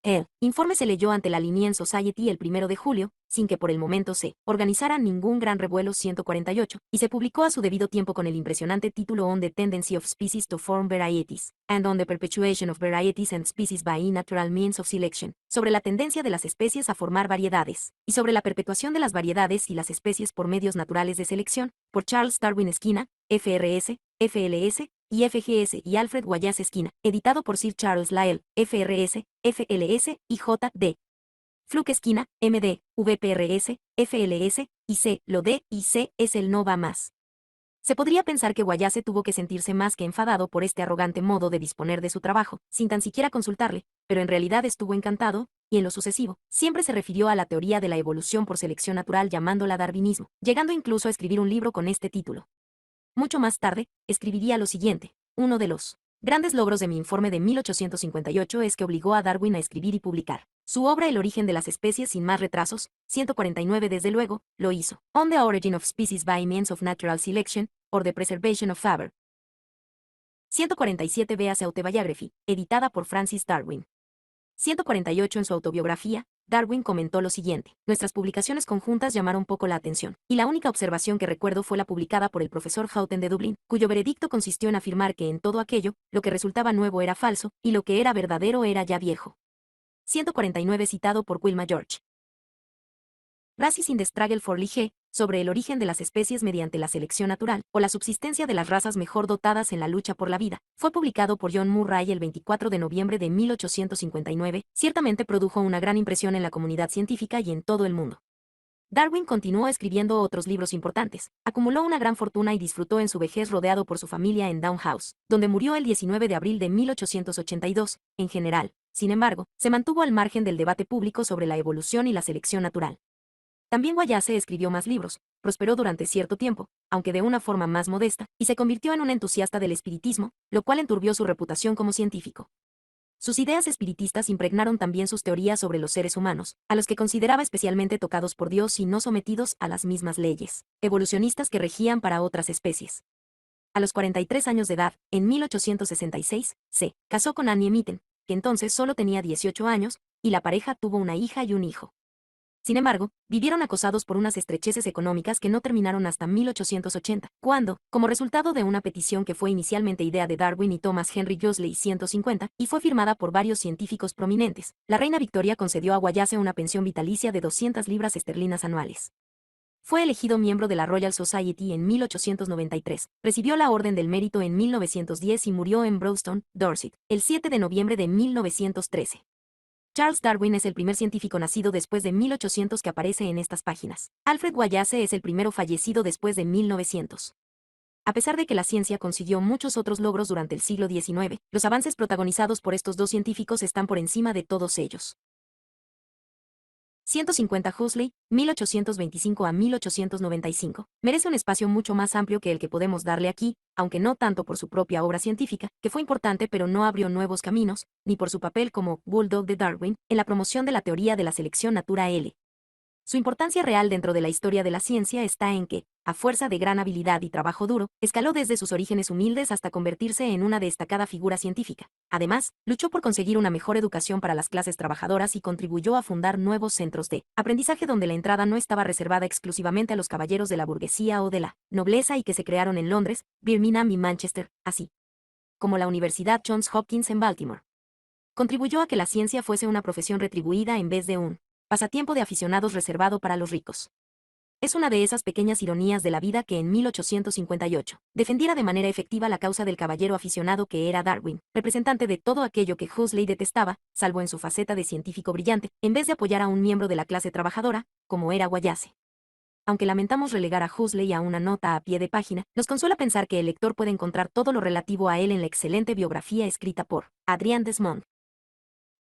El informe se leyó ante la Linnean Society el 1 de julio, sin que por el momento se organizara ningún gran revuelo 148, y se publicó a su debido tiempo con el impresionante título On the Tendency of Species to Form Varieties, and on the Perpetuation of Varieties and Species by Natural Means of Selection, sobre la tendencia de las especies a formar variedades, y sobre la perpetuación de las variedades y las especies por medios naturales de selección, por Charles Darwin Skinner, FRS, FLS, y FGS y Alfred Wallace Skinner, editado por Sir Charles Lyell, FRS, FLS y J.D. Fluke Skinner, MD, VPRS, FLS, y C. Lo D y C es el no va más. Se podría pensar que Wallace tuvo que sentirse más que enfadado por este arrogante modo de disponer de su trabajo, sin tan siquiera consultarle, pero en realidad estuvo encantado, y en lo sucesivo, siempre se refirió a la teoría de la evolución por selección natural llamándola darwinismo, llegando incluso a escribir un libro con este título. Mucho más tarde, escribiría lo siguiente: uno de los grandes logros de mi informe de 1858 es que obligó a Darwin a escribir y publicar su obra El origen de las especies sin más retrasos. 149 desde luego, lo hizo. On the Origin of Species by Means of Natural Selection, or the Preservation of Faber. 147 véase Autobiography, editada por Francis Darwin. 148 en su autobiografía, Darwin comentó lo siguiente: nuestras publicaciones conjuntas llamaron poco la atención, y la única observación que recuerdo fue la publicada por el profesor Houghton de Dublín, cuyo veredicto consistió en afirmar que en todo aquello, lo que resultaba nuevo era falso, y lo que era verdadero era ya viejo. 149 citado por Wilma George. Races in the Struggle for Life, sobre el origen de las especies mediante la selección natural, o la subsistencia de las razas mejor dotadas en la lucha por la vida, fue publicado por John Murray el 24 de noviembre de 1859, ciertamente produjo una gran impresión en la comunidad científica y en todo el mundo. Darwin continuó escribiendo otros libros importantes, acumuló una gran fortuna y disfrutó en su vejez rodeado por su familia en Down House, donde murió el 19 de abril de 1882, en general. Sin embargo, se mantuvo al margen del debate público sobre la evolución y la selección natural. También Wallace escribió más libros, prosperó durante cierto tiempo, aunque de una forma más modesta, y se convirtió en un entusiasta del espiritismo, lo cual enturbió su reputación como científico. Sus ideas espiritistas impregnaron también sus teorías sobre los seres humanos, a los que consideraba especialmente tocados por Dios y no sometidos a las mismas leyes evolucionistas que regían para otras especies. A los 43 años de edad, en 1866, se casó con Annie Mitten, que entonces solo tenía 18 años, y la pareja tuvo una hija y un hijo. Sin embargo, vivieron acosados por unas estrecheces económicas que no terminaron hasta 1880, cuando, como resultado de una petición que fue inicialmente idea de Darwin y Thomas Henry Josley 150, y fue firmada por varios científicos prominentes, la reina Victoria concedió a Wallace una pensión vitalicia de 200 libras esterlinas anuales. Fue elegido miembro de la Royal Society en 1893, recibió la Orden del Mérito en 1910 y murió en Broadstone, Dorset, el 7 de noviembre de 1913. Charles Darwin es el primer científico nacido después de 1800 que aparece en estas páginas. Alfred Wallace es el primero fallecido después de 1900. A pesar de que la ciencia consiguió muchos otros logros durante el siglo XIX, los avances protagonizados por estos dos científicos están por encima de todos ellos. 150 Huxley, 1825 a 1895, merece un espacio mucho más amplio que el que podemos darle aquí, aunque no tanto por su propia obra científica, que fue importante pero no abrió nuevos caminos, ni por su papel como Bulldog de Darwin en la promoción de la teoría de la selección natural. Su importancia real dentro de la historia de la ciencia está en que, a fuerza de gran habilidad y trabajo duro, escaló desde sus orígenes humildes hasta convertirse en una destacada figura científica. Además, luchó por conseguir una mejor educación para las clases trabajadoras y contribuyó a fundar nuevos centros de aprendizaje donde la entrada no estaba reservada exclusivamente a los caballeros de la burguesía o de la nobleza y que se crearon en Londres, Birmingham y Manchester, así como la Universidad Johns Hopkins en Baltimore. Contribuyó a que la ciencia fuese una profesión retribuida en vez de un pasatiempo de aficionados reservado para los ricos. Es una de esas pequeñas ironías de la vida que en 1858 defendiera de manera efectiva la causa del caballero aficionado que era Darwin, representante de todo aquello que Huxley detestaba, salvo en su faceta de científico brillante, en vez de apoyar a un miembro de la clase trabajadora, como era Wallace. Aunque lamentamos relegar a Huxley a una nota a pie de página, nos consuela pensar que el lector puede encontrar todo lo relativo a él en la excelente biografía escrita por Adrian Desmond.